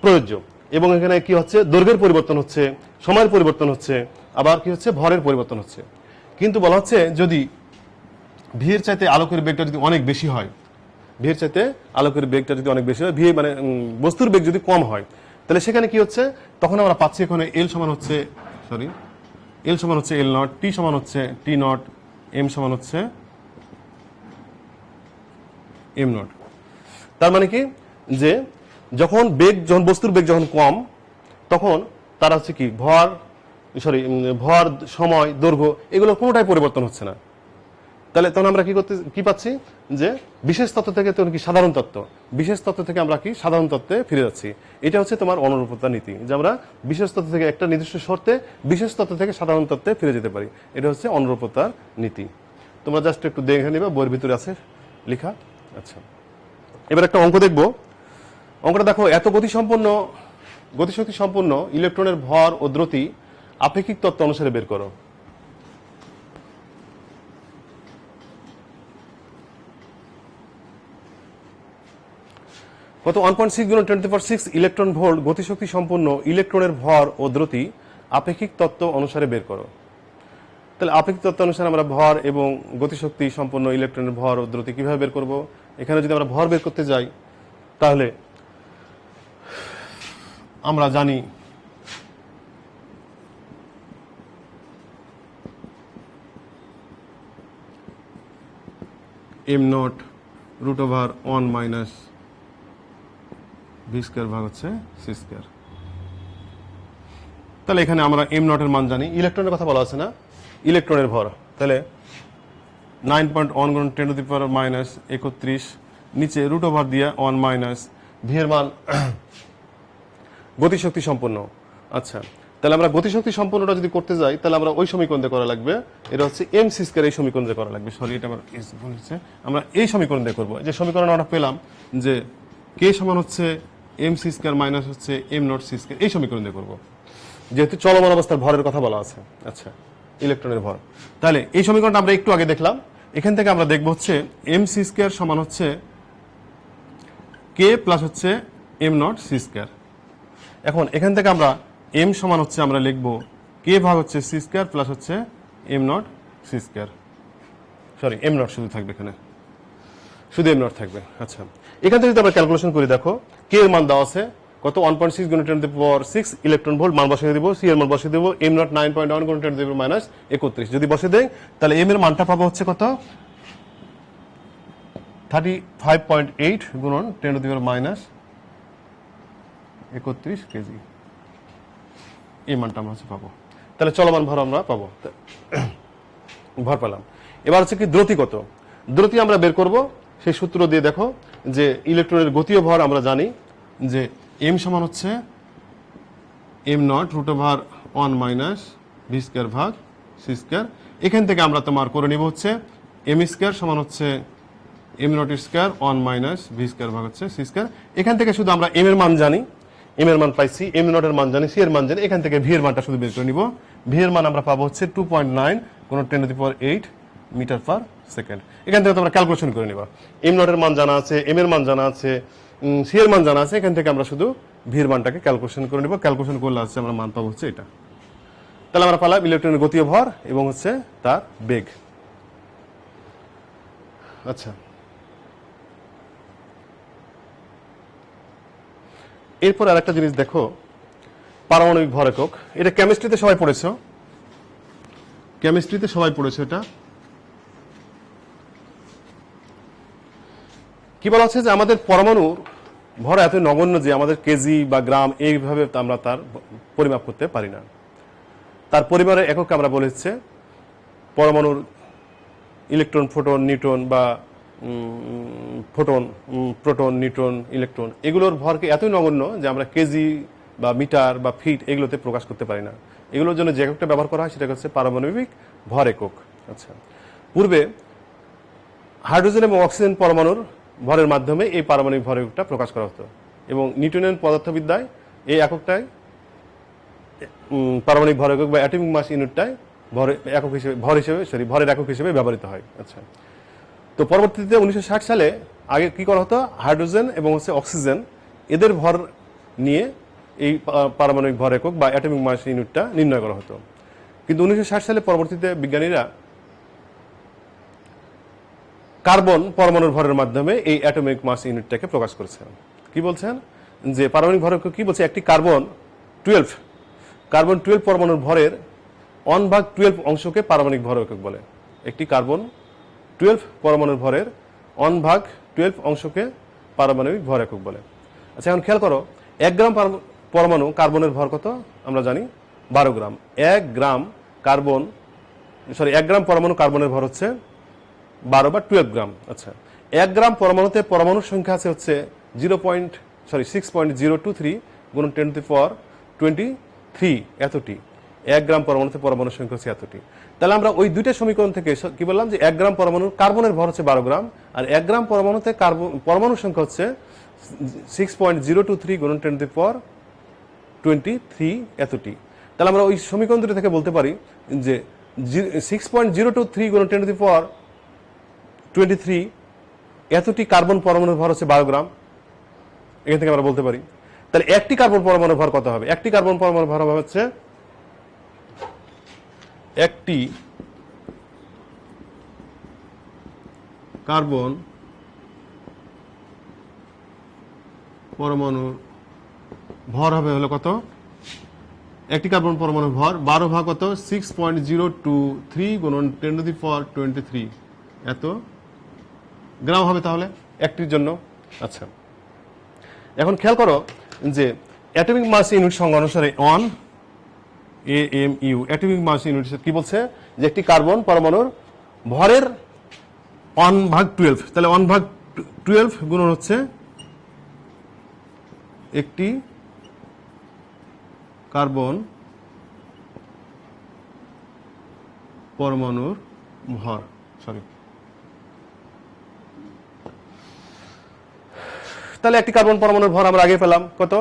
প্রযোজ্য। এবং এখানে কি হচ্ছে? দৈর্ঘ্যের পরিবর্তন হচ্ছে, সময়ের পরিবর্তন হচ্ছে, আবার কি হচ্ছে? ভরের পরিবর্তন হচ্ছে। কিন্তু বলা হচ্ছে যদি ভি এর চাইতে আলোকের বেগটা যদি অনেক বেশি হয়, ভি এর চাইতে আলোকের বেগটা যদি অনেক বেশি হয়, ভি মানে বস্তুর বেগ যদি কম হয়, তাহলে সেখানে কি হচ্ছে? তখন আমরা পাচ্ছি এখানে এল সমান হচ্ছে, সরি এল সমান হচ্ছে এল নট, টি সমান হচ্ছে টি নট, এম সমান হচ্ছে এম নট। তার মানে কি যে যখন বস্তুর বেগ যখন কম, তখন তার হচ্ছে কি ভর, সময়, দৈর্ঘ্য এগুলো কোনোটাই পরিবর্তন হচ্ছে না। তাহলে তখন আমরা কি পাচ্ছি যে বিশেষ তত্ত্ব থেকে তখন কি সাধারণ তত্ত্ব, বিশেষ তত্ত্ব থেকে আমরা কি সাধারণ তত্ত্বে ফিরে যাচ্ছি। এটা হচ্ছে তোমার অনুরূপতা নীতি, যে আমরা বিশেষ তত্ত্ব থেকে একটা নির্দিষ্ট শর্তে বিশেষ তত্ত্ব থেকে সাধারণ তত্ত্বে ফিরে যেতে পারি। এটা হচ্ছে অনুরূপতার নীতি। তোমরা জাস্ট একটু দেখে নিবে, বইয়ের ভিতরে আছে লেখা। আচ্ছা, এবার একটা অঙ্ক দেখবো। অঙ্কটা দেখো, এত গতিশক্তি সম্পন্ন ইলেকট্রনের ভর ও দ্রুতি আপেক্ষিক তত্ত্ব অনুসারে বের করো। কত 1.6 গুণ 10⁶ ইলেকট্রন ভোল্ট গতিশক্তি সম্পন্ন ইলেকট্রনের ভর ও দ্রুতি আপেক্ষিক তত্ত্ব অনুসারে বের করো। তাহলে আপেক্ষিক তত্ত্ব অনুসারে আমরা ভর এবং গতিশক্তি সম্পন্ন ইলেকট্রনের ভর ও দ্রুতি কিভাবে বের করব? এখানে যদি আমরা ভর বের করতে যাই তাহলে আমরা জানি m0 √1 মাইনাস v² ভাগ হচ্ছে c²। তাহলে এখানে আমরা m0 এর মান জানি, ইলেকট্রনের কথা বলা আছে না, ইলেকট্রনের ভর। তাহলে 9.1 গুণ 10⁻³ নিচে √ওভার দিয়ে 1 মাইনাস ভি এর মান গতিশক্তি সম্পন্ন। আচ্ছা, তাহলে আমরা গতিশক্তি সম্পন্নটা যদি করতে যাই তাহলে আমরা ওই সমীকরণ দিয়ে করা লাগবে, এটা হচ্ছে mc², এই সমীকরণ দিয়ে করা লাগবে। সরি, এটা আমার ভুল হচ্ছে, আমরা এই সমীকরণ দিয়ে করব। যে সমীকরণ আমরা পেলাম যে k সমান হচ্ছে mc² মাইনাস হচ্ছে m0c², এই সমীকরণ দিয়ে করব, যেহেতু চলমান অবস্থার ভরের কথা বলা আছে। আচ্ছা, ইলেকট্রনের ভর। তাহলে এই সমীকরণটা আমরা একটু আগে দেখলাম, এখান থেকে আমরা দেখব হচ্ছে mc² সমান হচ্ছে k প্লাস হচ্ছে m0c²। এখন এখান থেকে আমরা m সমান হচ্ছে আমরা লিখব k ভাগ হচ্ছে c² প্লাস হচ্ছে m0c²। সরি, m0 শুধু থাকবে, এখানে শুধু m0 থাকবে। আচ্ছা, এখান থেকে যদি আমরা ক্যালকুলেশন করি, দেখো k এর মান দেওয়া আছে কত 1.6 গুণ 10⁶ ইলেকট্রন ভোল্ট, মান বসিয়ে দেব, c এর মান বসিয়ে দেব m0 9.1 গুণ 10⁻³ যদি বসিয়ে দেই তাহলে m এর মানটা পাবো হচ্ছে কত 35.8 গুণন 10⁻³ কেজি, এই মানটা আমরা হচ্ছে পাবো। তাহলে চলমান ভর আমরা পাবো, ভর পেলাম। এবার হচ্ছে কি দ্রুতি কত? দ্রুতি আমরা বের করব সেই সূত্র দিয়ে। দেখো যে ইলেকট্রনের গতীয় ভর আমরা জানি যে m সমান হচ্ছে m0 √1 মাইনাস v² ভাগ c²। এখান থেকে আমরা তোমার করে নিব হচ্ছে m² সমান হচ্ছে m0² 1 মাইনাস v² ভাগ হচ্ছে c²। এখান থেকে শুধু আমরা m এর মান জানি, m এর মান পাইছি, m0 এর মান জানি, c এর মান জানি, এখান থেকে v এর মানটা শুধু বের করে নিব। v এর মান আমরা পাবো হচ্ছে 2.9 গুণ 10⁸ মিটার পার সেকেন্ড। এখান থেকে তোমরা ক্যালকুলেশন করে নিবা, m0 এর মান জানা আছে, m এর মান জানা আছে, c এর মান জানা আছে, এখান থেকে আমরা শুধু v এর মানটাকে ক্যালকুলেশন করে নিব। ক্যালকুলেশন করলে আছে আমরা মান পাবো হচ্ছে এটা। তাহলে আমরা পেলাম ইলেকট্রনের গতীয় ভর এবং হচ্ছে তার বেগ। আচ্ছা, এরপর আরেকটা জিনিস দেখো, পারমাণবিক ভর একক। এটা কেমিস্ট্রিতে সবাই পড়েছো, কেমিস্ট্রিতে সবাই পড়েছো। এটা কি বলা হচ্ছে যে আমাদের পরমাণুর ভর এত নগণ্য যে আমাদের কেজি বা গ্রাম এইভাবে আমরা তার পরিমাপ করতে পারি না। তার পরিমাণের একক আমরা বলেছে পরমাণুর ইলেকট্রন, ফোটন, নিউট্রন বা ফোটন, প্রোটন, নিউট্রন, ইলেকট্রন, এগুলোর ভরকে এতই নগণ্য যে আমরা কেজি বা মিটার বা ফিট এগুলোতে প্রকাশ করতে পারি না। এগুলোর জন্য যে এককটা ব্যবহার করা হয় সেটা হচ্ছে পারমাণবিক ভর একক। আচ্ছা, পূর্বে হাইড্রোজেন এবং অক্সিজেন পরমাণুর ভরের মাধ্যমে এই পারমাণবিক ভর এককটা প্রকাশ করা হতো এবং নিউটনিয়ান পদার্থবিদ্যায় এই এককটাই পারমাণবিক ভর একক বা অ্যাটমিক মাস ইউনিটটাই ভরের একক হিসেবে ব্যবহৃত হয়। আচ্ছা, তো পরবর্তীতে 1960 সালে আগে কি করা হতো, হাইড্রোজেন এবং হচ্ছে অক্সিজেন এদের ভর নিয়ে এই পারমাণবিক ভর একক বা অ্যাটমিক মাস ইউনিটটা নির্ণয় করা হতো। কিন্তু 1960 সালে পরবর্তীতে বিজ্ঞানীরা কার্বন পরমাণুর ভরের মাধ্যমে এই অ্যাটমিক মাস ইউনিটটাকে প্রকাশ করেছেন। কি বলছেন যে পারমাণবিক ভর একক কি বলছে, একটি কার্বন 12 পরমাণুর ভরের 1/12 অংশকে পারমাণবিক ভর একক বলে। একটি কার্বন 12 পরমাণুর ভরের 1/12 অংশকে পারমাণবিক ভর একক বলে। আচ্ছা, এখন খেয়াল করো, 1 গ্রাম পরমাণু কার্বনের ভর কত আমরা জানি 12 গ্রাম। 1 গ্রাম পরমাণু কার্বনের ভর হচ্ছে 12 বা 12 গ্রাম। আচ্ছা, 1 গ্রাম পরমাণুতে পরমাণুর সংখ্যা আছে হচ্ছে 6.023 গুণ 10⁻23 এতটি। 1 গ্রাম পরমাণুতে পরমাণুর সংখ্যা হচ্ছে এতটি। তাহলে আমরা ওই দুইটা সমীকরণ থেকে কি বললাম যে 1 গ্রাম পরমাণুর কার্বনের ভর হচ্ছে 12 গ্রাম আর 1 গ্রাম পরমাণুতে পরমাণুর সংখ্যা হচ্ছে 6.023 গুণ 10⁻23 এতটি। তাহলে আমরা ওই সমীকরণ দুটো থেকে বলতে পারি যে 6.023 গুণ 10⁻23 এতটি কার্বন পরমাণুর ভর হচ্ছে 12 গ্রাম এখান থেকে আমরা বলতে পারি। তাহলে একটি কার্বন পরমাণুর ভর কত হবে? একটি কার্বন পরমাণুর ভর হবে হচ্ছে একটি কার্বন পরমাণুর ভর হবে হলো কত? একটি কার্বন পরমাণুর ভর 12 ভাগ কত? 6.023 গুণন 10⁻23 এত গ্রাম হবে তাহলে একটির জন্য। আচ্ছা, এখন খেয়াল করো যে অ্যাটমিক মাস ইউনিট সংজ্ঞা অনুসারে 1 AMU অ্যাটমিক মাস ইউনিট কি বলছে? যে একটি কার্বন পরমাণুর ভরের 1/12, তাহলে 1/12 গুণন হচ্ছে একটি কার্বন পরমাণুর ভর, তাহলে একটি কার্বন পরমাণুর ভর আমরা আগে পেলাম কত?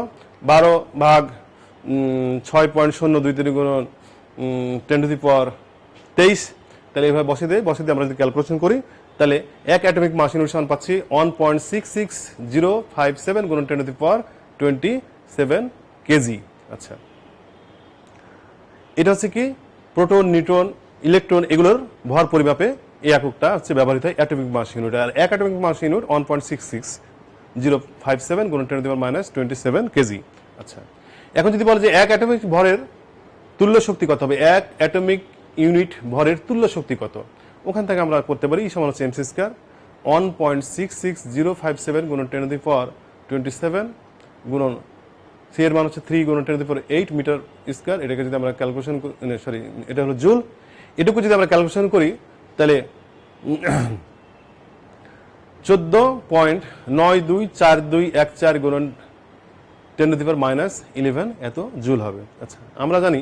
12 ভাগ 6.023 গুণন 10⁻23। তাহলে এইভাবে বসিয়ে দিয়ে আমরা যদি ক্যালকুলেশন করি তাহলে এক অ্যাটমিক মাস ইউনিট সমান পাচ্ছি 1.66057 গুণন 10⁻27 কেজি। আচ্ছা, এটা হচ্ছে কি প্রোটন, নিউট্রন, ইলেকট্রন এগুলোর ভর পরিমাপে এই এককটা হচ্ছে ব্যবহৃত হয় অ্যাটমিক মাস ইউনিট। আর এক অ্যাটমিক মাস ইউনিট 1.66057 গুণন 10⁻27 কেজি। আচ্ছা, এখন যদি বলে যে এক অ্যাটমিক ভরের তুল্য শক্তি কত হবে, এক অ্যাটমিক ইউনিট ভরের তুল্য শক্তি কত, ওখান থেকে আমরা করতে পারি সমান হচ্ছে এমসি স্কয়ার 1.66057 গুণন 10⁻27 গুণন সি এর মান হচ্ছে 3 গুণন 10⁻8 মিটার স্কয়ার। এটাকে যদি আমরা ক্যালকুলেশন এটা হলো জুল, এটুকু যদি আমরা ক্যালকুলেশন করি তাহলে 14.924214 গুণন 10⁻11 এত জুল হবে। আচ্ছা, আমরা জানি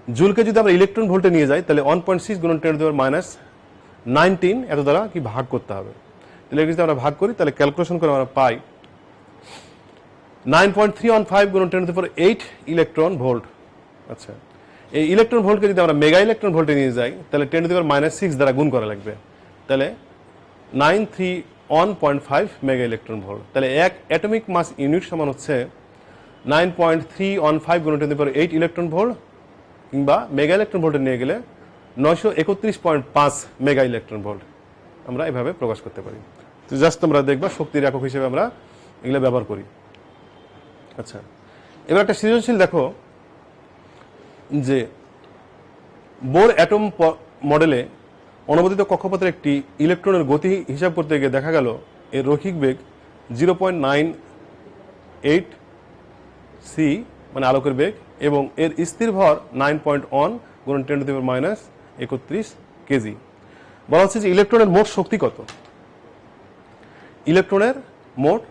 জুলকে যদি আমরা ইলেকট্রন ভোল্টে নিয়ে যাই তাহলে 1.6 গুণন 10⁻19 এত দ্বারা কি ভাগ করতে হবে। তাহলে যদি আমরা ভাগ করি তাহলে ক্যালকুলেশন করে আমরা পাই 9.315 গুণন 10⁻8 ইলেকট্রন ভোল্ট। আচ্ছা, এই ইলেকট্রন ভোল্টকে যদি আমরা মেগা ইলেকট্রন ভোল্টে নিয়ে যাই তাহলে 10⁻6 দ্বারা গুণ করা লাগবে, তাহলে 931.5 মেগা ইলেকট্রন ভোল্ট। তাহলে এক অ্যাটমিক মাস ইউনিট সমান হচ্ছে 9.315 গুণন 10⁻8 ইলেকট্রন ভোল্ট, কিংবা মেগা ইলেকট্রন ভোল্টে নিয়ে গেলে 931.5 মেগা ইলেকট্রন ভোল্ট। আমরা এভাবে প্রকাশ করতে পারি। তো জাস্ট তোমরা দেখবা শক্তির একক হিসেবে আমরা এগুলো ব্যবহার করি। আচ্ছা, এবার একটা সৃজনশীল দেখো যে বোর অ্যাটম মডেলে অনুমোদিত কক্ষপথের একটি ইলেকট্রনের গতি হিসাব করতে গিয়ে দেখা গেল এর রৈখিক বেগ 0.98 সি মানে আলোকের বেগ, এবং এর স্থির ভর 9.1 গুণন 10⁻31 কেজি। বলা হচ্ছে যে ইলেকট্রনের মোট শক্তি কত? ইলেকট্রনের মোট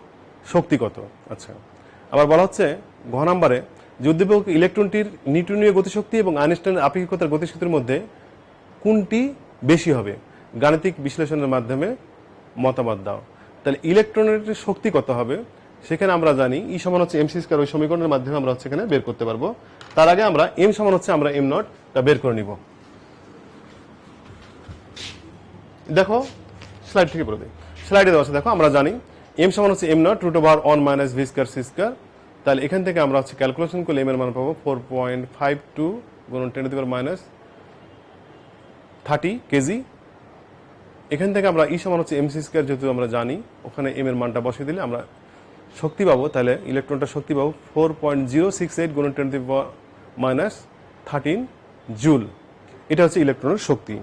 শক্তি কত? আচ্ছা, আবার বলা হচ্ছে ঘ নম্বরে যে উদ্দীপক ইলেকট্রনটির নিউটনীয় গতিশক্তি এবং আইনস্টাইনের আপেক্ষিকতার গতিশক্তির মধ্যে কোনটি বেশি হবে, গাণিতিক বিশ্লেষণের মাধ্যমে মতামত দাও। তাহলে ইলেকট্রনের শক্তি কত হবে সেখানে আমরা জানি ই সমান হচ্ছে এমসি স্কয়ার, ওই সমীকরণের মাধ্যমে আমরা হচ্ছে এখানে বের করতে পারবো। তার আগে আমরা এম সমান হচ্ছে আমরা এম নট বের করে নিব। দেখো স্লাইড থেকে বলে দিই, স্লাইডে দেওয়া আছে দেখো, আমরা জানি এম সমান হচ্ছে M naught √1 minus V square C square. তাহলে এখান থেকে আমরা হচ্ছে ক্যালকুলেশন করলে এম এর মান পাবো 4.52 গুণন 10⁻30 কেজি। এখান থেকে আমরা ই সমান হচ্ছে এমসি স্কয়ার যেহেতু আমরা জানি, ওখানে এম এর মানটা বসিয়ে দিলে আমরা শক্তি পাবো। তাহলে ইলেকট্রনটা শক্তি পাবো 4.068 গুণন 10⁻13 জুল। এটা হচ্ছে ইলেকট্রনের শক্তি।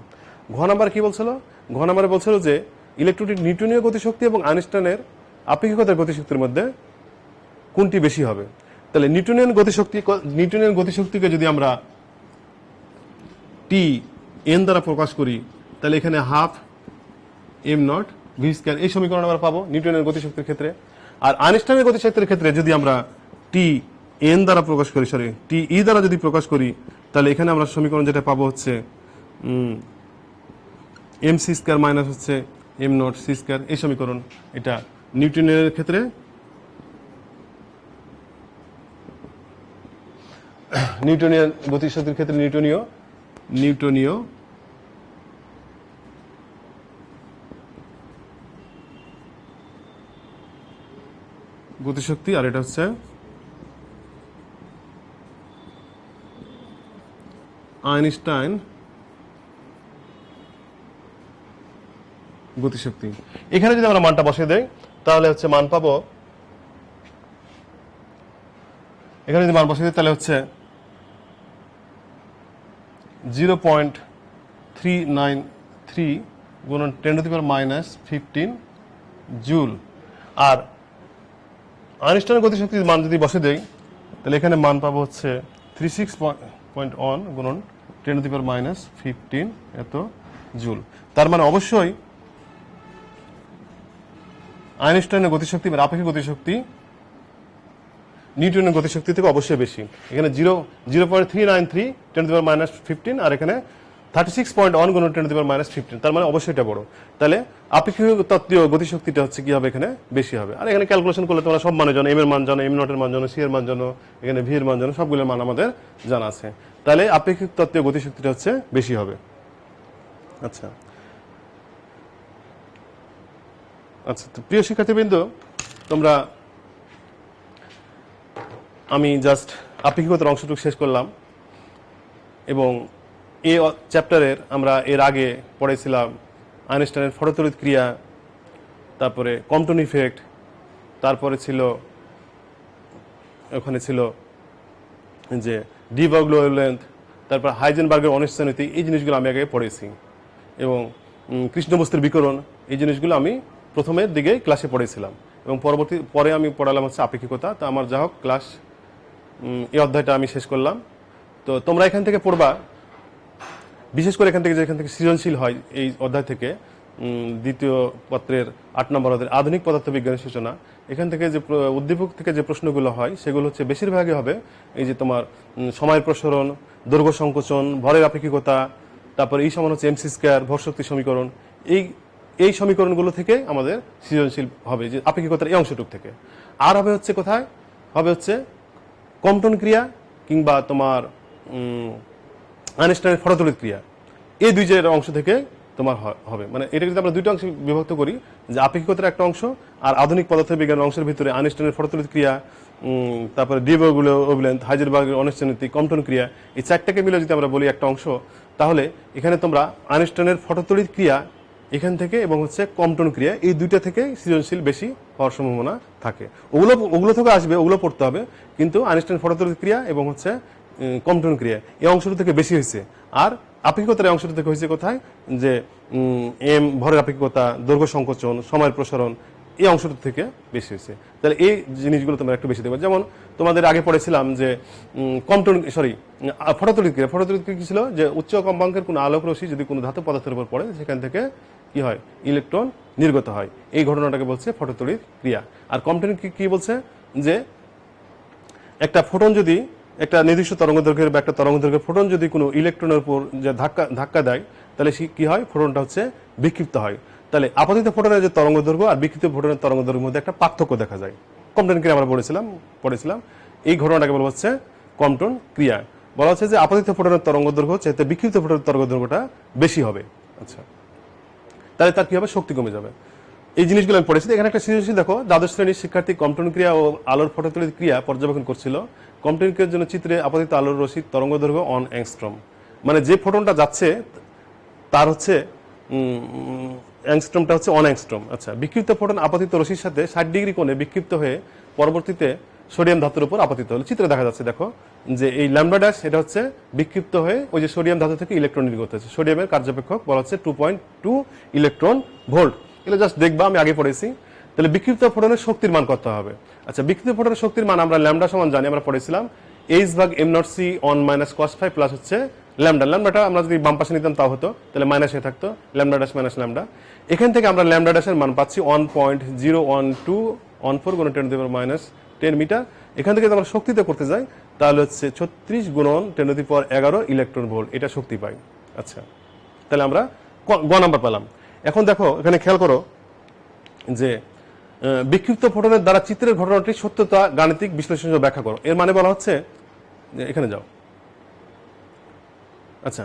ঘ নাম্বার কি বলছিল? ঘ নাম্বারে বলছিল যে ইলেকট্রনটির নিউটনীয় গতিশক্তি এবং আইনস্টাইনের আপেক্ষিকতার গতিশক্তির মধ্যে কোনটি বেশি হবে। তাহলে নিউটনিয়ান গতিশক্তিকে যদি আমরা টি এন দ্বারা প্রকাশ করি তাহলে এখানে half am not V square এই সমীকরণ আমরা পাবো নিউটনের গতিশক্তির ক্ষেত্রে। আর আইনস্টাইনের গতিশক্তির ক্ষেত্রে যদি আমরা টি এন দ্বারা প্রকাশ করি, টি ই দ্বারা যদি প্রকাশ করি তাহলে এখানে আমরা সমীকরণ যেটা পাবো হচ্ছে এম সি স্কয়ার মাইনাস হচ্ছে এম নট সি স্কয়ার এই সমীকরণ। এটা নিউটনের ক্ষেত্রে নিউটনিয়ান গতিশক্তির ক্ষেত্রে নিউটনীয় গতিশক্তি, আর এটা হচ্ছে আইনস্টাইন গতিশক্তি। এখানে যদি আমরা মানটা বসিয়ে দেই তাহলে হচ্ছে মান পাবো, এখানে যদি মান বসিয়ে দিই তাহলে হচ্ছে 0.393 গুণন 10⁻⁻15 জুল। আর আইনস্টাইনের গতিশক্তির মান যদি বসে দেই তাহলে এখানে মান পাবো হচ্ছে 36.1 গুণন 10⁻⁻15 এত জুল। তার মানে অবশ্যই আইনস্টাইনের গতিশক্তি বা আপেক্ষিক গতিশক্তি নিউটনের গতিশক্তি থেকে অবশ্যই বেশি। এখানে 0.393 10⁻⁻15 আর এখানে 36.1 গুণন 10⁻⁻15, তার মানে অবশ্যই এটা বড়। তাহলে আপেক্ষিক তত্ত্বীয় গতিশক্তিটা হচ্ছে কি হবে, এখানে বেশি হবে। আর এখানে ক্যালকুলেশন করলে তোমরা সব মানে জানো, এম এর মান জানো, এম নটের মান জানো, সি এর মান জানো, এখানে ভি এর মান জানো, সবগুলোর মান আমাদের জানা আছে। তাহলে আপেক্ষিক তত্ত্বীয় গতিশক্তিটা হচ্ছে বেশি হবে। আচ্ছা আচ্ছা, তো প্রিয় শিক্ষার্থীবৃন্দ, তোমরা, আমি জাস্ট আপেক্ষিকতার অংশটুকু শেষ করলাম এবং এই চ্যাপ্টারের আমরা এর আগে পড়েছিলাম আইনস্টাইনের ফটোতড়িৎ ক্রিয়া, তারপরে কম্পটন ইফেক্ট, তারপরে ছিল ওখানে ছিল যে ডি ব্রগলি ওয়েভলেন্থ, তারপর হাইজেনবার্গের অনিশ্চয় নীতি, এই জিনিসগুলো আমি আগে পড়েছি এবং কৃষ্ণবস্তুর বিকিরণ, এই জিনিসগুলো আমি প্রথমের দিকেই ক্লাসে পড়েছিলাম এবং পরে আমি পড়ালাম হচ্ছে আপেক্ষিকতা। তো আমার যা হোক ক্লাস এই অধ্যায়টা আমি শেষ করলাম। তো তোমরা এখান থেকে পড়বা, বিশেষ করে এখান থেকে সৃজনশীল হয় এই অধ্যায় থেকে, দ্বিতীয় পত্রের 8 নম্বর অধ্যায় আধুনিক পদার্থবিজ্ঞানের সূচনা। এখান থেকে যে উদ্দীপক থেকে যে প্রশ্নগুলো হয় সেগুলো হচ্ছে বেশিরভাগই হবে এই যে তোমার সময়ের প্রসারণ, দৈর্ঘ্য সংকোচন, ভরের আপেক্ষিকতা, তারপর এই সমান হচ্ছে এমসি স্কয়ার, ভর শক্তি সমীকরণ, এই সমীকরণগুলো থেকে আমাদের সৃজনশীল হবে যে আপেক্ষিকতার এই অংশটুক থেকে। আর হবে হচ্ছে কোথায়, হবে হচ্ছে কম্পটন ক্রিয়া কিংবা তোমার আইনস্টাইনের ফটোতড়িৎ ক্রিয়া, এই দুই জায়গার অংশ থেকে তোমার হবে। মানে এটা যদি আমরা দুইটা অংশে বিভক্ত করি, যে আপেক্ষিকতার একটা অংশ আর আধুনিক পদার্থবিজ্ঞানের অংশের ভিতরে আইনস্টাইনের ফটোতড়িৎ ক্রিয়া, তারপরে ডি ব্রগলি ওয়েভলেন্থ, হাইজেনবার্গের অনিশ্চয় নীতি, কম্পটন ক্রিয়া, এই চারটাকে মিলে যদি আমরা বলি একটা অংশ, তাহলে এখানে তোমরা আইনস্টাইনের ফটোতড়িৎ ক্রিয়া এখান থেকে এবং হচ্ছে কম্পটন ক্রিয়া, এই দুইটা থেকে সৃজনশীল বেশি হওয়ার সম্ভাবনা থাকে। ওগুলো থেকে আসবে, ওগুলো পড়তে হবে, কিন্তু আইনস্টাইন ফটোতড়িৎ ক্রিয়া এবং হচ্ছে কম্পটন ক্রিয়া এই অংশটা থেকে বেশি হয়েছে। আর আপেক্ষিকতার এই অংশটা থেকে হয়েছে কোথায়, যে এম ভরের আপেক্ষিকতা, দৈর্ঘ্য সংকোচন, সময়ের প্রসারণ, এই অংশটা থেকে বেশি হয়েছে। তাহলে এই জিনিসগুলো তোমরা একটু বেশি দেখবে। যেমন তোমাদের আগে পড়েছিলাম যে ফটোতড়িৎ ক্রিয়া কি ছিল, যে উচ্চ কম্পাঙ্কের কোনো আলোক রশ্মি যদি কোনো ধাতু পদার্থের উপর পড়ে সেখান থেকে কি হয়, ইলেকট্রন নির্গত হয়, এই ঘটনাটাকে বলছে ফটোতড়িৎ ক্রিয়া। আর কম্পটন কি বলছে, যে একটা ফোটন যদি একটা নির্দিষ্ট তরঙ্গদৈর্ঘ্যের বা একটা তরঙ্গদৈর্ঘ্যের ফোটন যদি কোনো ইলেকট্রনের উপর যে ধাক্কা দেয়, তাহলে কি হয়, ফোটনটা হচ্ছে বিক্ষিপ্ত হয়। তাহলে আপতিত ফোটনের যে তরঙ্গদৈর্ঘ্য আর বিক্ষিপ্ত ফোটনের তরঙ্গদৈর্ঘ্যের মধ্যে একটা পার্থক্য দেখা যায়। কম্পটন ক্রিয়া আমরা পড়েছিলাম এই ঘটনাটাকে বলা হচ্ছে কম্পটন ক্রিয়া। বলা হচ্ছে যে আপতিত ফোটনের তরঙ্গদৈর্ঘ্য চাইতে বিক্ষিপ্ত ফোটনের তরঙ্গদৈর্ঘ্যটা বেশি হবে। আচ্ছা, তাহলে তার কি হবে, শক্তি কমে যাবে। এই জিনিসগুলো আমি পড়েছি। এখানে একটা সৃজনশীল দেখো, দ্বাদশ শ্রেণীর শিক্ষার্থী কম্পটন ক্রিয়া ও আলোর ফটোতড়িৎ ক্রিয়া পর্যবেক্ষণ করছিল। কম্পটন ক্রিয়ার জন্য চিত্রে আপতিত আলোর রশ্মির তরঙ্গদৈর্ঘ্য 1 অ্যাংস্ট্রম, মানে যে ফোটনটা যাচ্ছে তার হচ্ছে অ্যাংস্ট্রমটা হচ্ছে 1 অ্যাংস্ট্রম। আচ্ছা, বিক্ষিপ্ত ফোটন আপতিত রশ্মির সাথে 60 ডিগ্রি কোণে বিক্ষিপ্ত হয়ে পরবর্তীতে সোডিয়াম ধাতুর উপর আপতিত হলো। চিত্রে দেখা যাচ্ছে, দেখো যে এই ল্যামডা ড্যাশ, এটা হচ্ছে বিক্ষিপ্ত হয়ে ওই যে সোডিয়াম ধাতু থেকে ইলেকট্রন নির্গত হচ্ছে। সোডিয়ামের কার্যপেক্ষক বলা হচ্ছে 2.2 ইলেকট্রন ভোল্ট। এগুলো জাস্ট দেখবা, আমি আগে পড়েছি। তাহলে বিক্ষিপ্ত ফোটনের শক্তির মান কত হবে? আচ্ছা, বিক্ষিপ্ত ফোটনের শক্তির মান আমরা ল্যামডা সমান জানি, আমরা পড়েছিলাম H/m0c on - cos phi plus হচ্ছে ল্যামডাটা আমরা যদি বাম পাশে নিতাম তাও হতো, তাহলে মাইনাস হয়ে থাকতো ল্যামডা ড্যাশ মাইনাস ল্যামডা। এখান থেকে আমরা ল্যামডা ড্যাশের মান পাচ্ছি 1.01214 গুণন 10⁻10 মিটার। এখান থেকে যদি আমরা শক্তিতে করতে যাই তাহলে হচ্ছে 36 গুণন 10⁻11 ইলেকট্রন ভোল্ট, এটা শক্তি পাই। আচ্ছা, তাহলে আমরা গ নাম্বার পেলাম। এখন দেখো এখানে খেয়াল করো যে বিক্ষিপ্ত ফোটনের দ্বারা চিত্রের ঘটনাটি সত্যতা গাণিতিক বিশ্লেষণ ব্যাখ্যা করো। এর মানে বলা হচ্ছে যে এখানে যাও। আচ্ছা,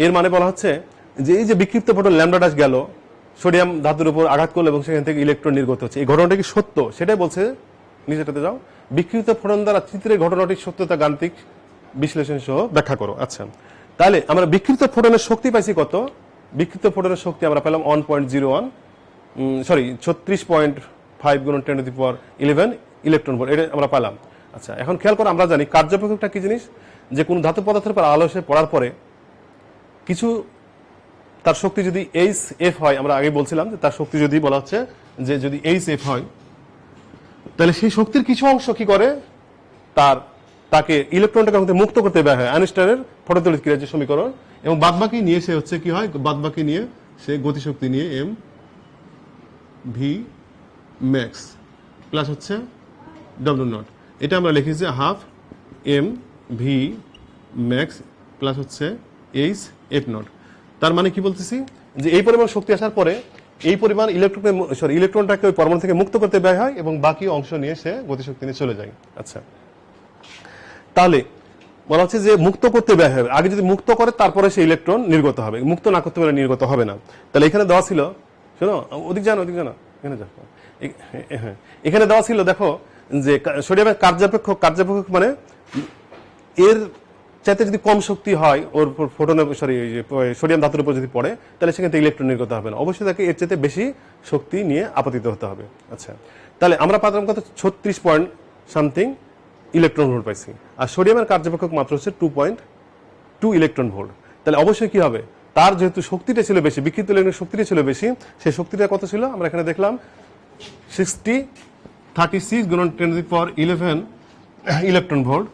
এর মানে বলা হচ্ছে যে এই যে বিক্ষিপ্ত ফোটন ল্যামডা ড্যাশ গেল, সোডিয়াম ধাতুর উপর আঘাত করলো এবং সেখান থেকে ইলেকট্রন নির্গত হচ্ছে, এই ঘটনাটা কি সত্য, সেটাই বলছে নিচেটাতে যাও। বিকৃত ফোটন দ্বারা চিত্রের ঘটনাটির সত্যতা গাণিতিক বিশ্লেষণ সহ ব্যাখ্যা করো। আচ্ছা, তাহলে আমরা বিকৃত ফোটনের শক্তি পাইছি কত? বিকৃত ফোটনের শক্তি আমরা পেলাম 1.01 36.5 গুণন 10⁻11 ইলেকট্রন ভোল্ট, এটা আমরা পেলাম। আচ্ছা, এখন খেয়াল করো, আমরা জানি কার্যপেক্ষকটা কি জিনিস, যে কোনো ধাতু পদার্থের উপর আলো এসে পড়ার পরে কিছু তার শক্তি যদি HF হয়, আমরা আগে বলছিলাম যে তার শক্তি যদি বলা হচ্ছে যে যদি HF হয়, তাহলে সেই শক্তির কিছু অংশ কি করে, তাকে ইলেকট্রনটাকে মুক্ত করতে ব্যয় হয় আইনস্টাইনের ফটোতড়িৎ ক্রিয়ার যে সমীকরণ, এবং বাদবাকি নিয়ে সে হচ্ছে কি হয়, বাদবাকি নিয়ে সে গতিশক্তি নিয়ে mv max প্লাস হচ্ছে w0, এটা আমরা লিখেছি হাফ mv max প্লাস হচ্ছে hf0। তার মানে কি বলতেছি, যে এই পরিমাণ শক্তি আসার পরে এই পরিমাণ ইলেকট্রনটাকে ওই পরমাণু থেকে মুক্ত করতে ব্যয় হয়, এবং বাকি অংশ নিয়ে সে গতিশক্তি নিয়ে চলে যায়। আচ্ছা, তাহলে বলা হচ্ছে যে মুক্ত করতে ব্যয় হবে, আগে যদি মুক্ত করে তারপরে সে ইলেকট্রন নির্গত হবে, মুক্ত না করতে পারলে নির্গত হবে না। তাহলে এখানে দেওয়া ছিল, শোনো, ওদিক জানো, এখানে যাও, এখানে দেওয়া ছিল, দেখো যে সোডিয়ামের কার্যপেক্ষক মানে এর চাইতে যদি কম শক্তি হয় ওর ফোটনের সোডিয়াম ধাতুর উপর যদি পড়ে, তাহলে সেখানে ইলেকট্রন নির্গত হবে না, অবশ্যই তাকে এর চাইতে বেশি শক্তি নিয়ে আপতিত হতে হবে। আচ্ছা, তাহলে আমরা পাতাম কত, 36 ইলেকট্রন ভোল্ট পাইছি, আর সোডিয়ামের কার্যপেক্ষক মাত্র হচ্ছে 2.2 ইলেকট্রন ভোল্ট। তাহলে অবশ্যই কি হবে, তার যেহেতু শক্তিটা ছিল বেশি, বিকৃত ইলেকট্রনের শক্তিটা ছিল বেশি, সেই শক্তিটা কত ছিল, আমরা এখানে দেখলাম 36 গুণন 10⁻11 ইলেকট্রন ভোল্ট,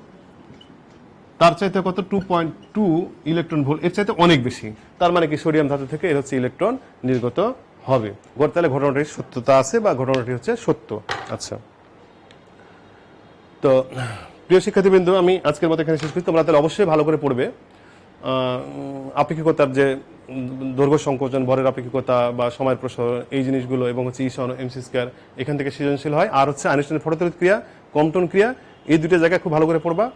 তার চাইতে কত 2.2 ইলেকট্রন ভোল্ট, এর চাইতে অনেক বেশি। তার মানে কি সোডিয়াম ধাতু থেকে এর হচ্ছে ইলেকট্রন নির্গত হবে। তাহলে ঘটনাটির সত্যতা আছে বা ঘটনাটি হচ্ছে সত্য। আচ্ছা, তো প্রিয় শিক্ষার্থীবৃন্দ, আমি আজকের মতো এখানে শেষ করছি। তোমরা তাহলে অবশ্যই ভালো করে পড়বে আপেক্ষিকতার যে দৈর্ঘ্য সংকোচন, ভরের আপেক্ষিকতা বা সময়ের প্রসারণ, এই জিনিসগুলো, এবং হচ্ছে E/mc², এখান থেকে সৃজনশীল হয়, আর হচ্ছে আইনস্টাইনের ফটোতড়িৎ ক্রিয়া, কম্পটন ক্রিয়া, এই দুটো জায়গায় খুব ভালো করে পড়বা।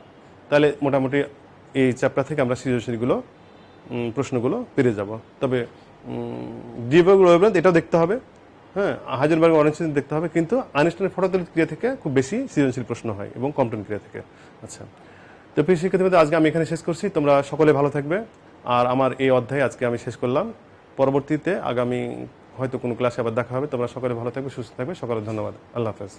তাহলে মোটামুটি এই চ্যাপ্টার থেকে আমরা সৃজনশীলগুলো প্রশ্নগুলো পেরে যাব। তবে এটাও দেখতে হবে, হ্যাঁ, হাইজেনবার্গ অনিশ্চিত দেখতে হবে, কিন্তু আইনস্টাইনের ফটোতড়িৎ ক্রিয়া থেকে খুব বেশি সৃজনশীল প্রশ্ন হয়, এবং কম্পটন ক্রিয়া থেকে। আচ্ছা, তো প্রিয় শিক্ষার্থীবৃন্দ, আজকে আমি এখানে শেষ করছি। তোমরা সকলে ভালো থাকবে, আর আমার এই অধ্যায় আজকে আমি শেষ করলাম। পরবর্তীতে আগামী হয়তো কোনো ক্লাসে আবার দেখা হবে। তোমরা সকলে ভালো থাকবে, সুস্থ থাকবে। সকলে ধন্যবাদ। আল্লাহ হাফেজ।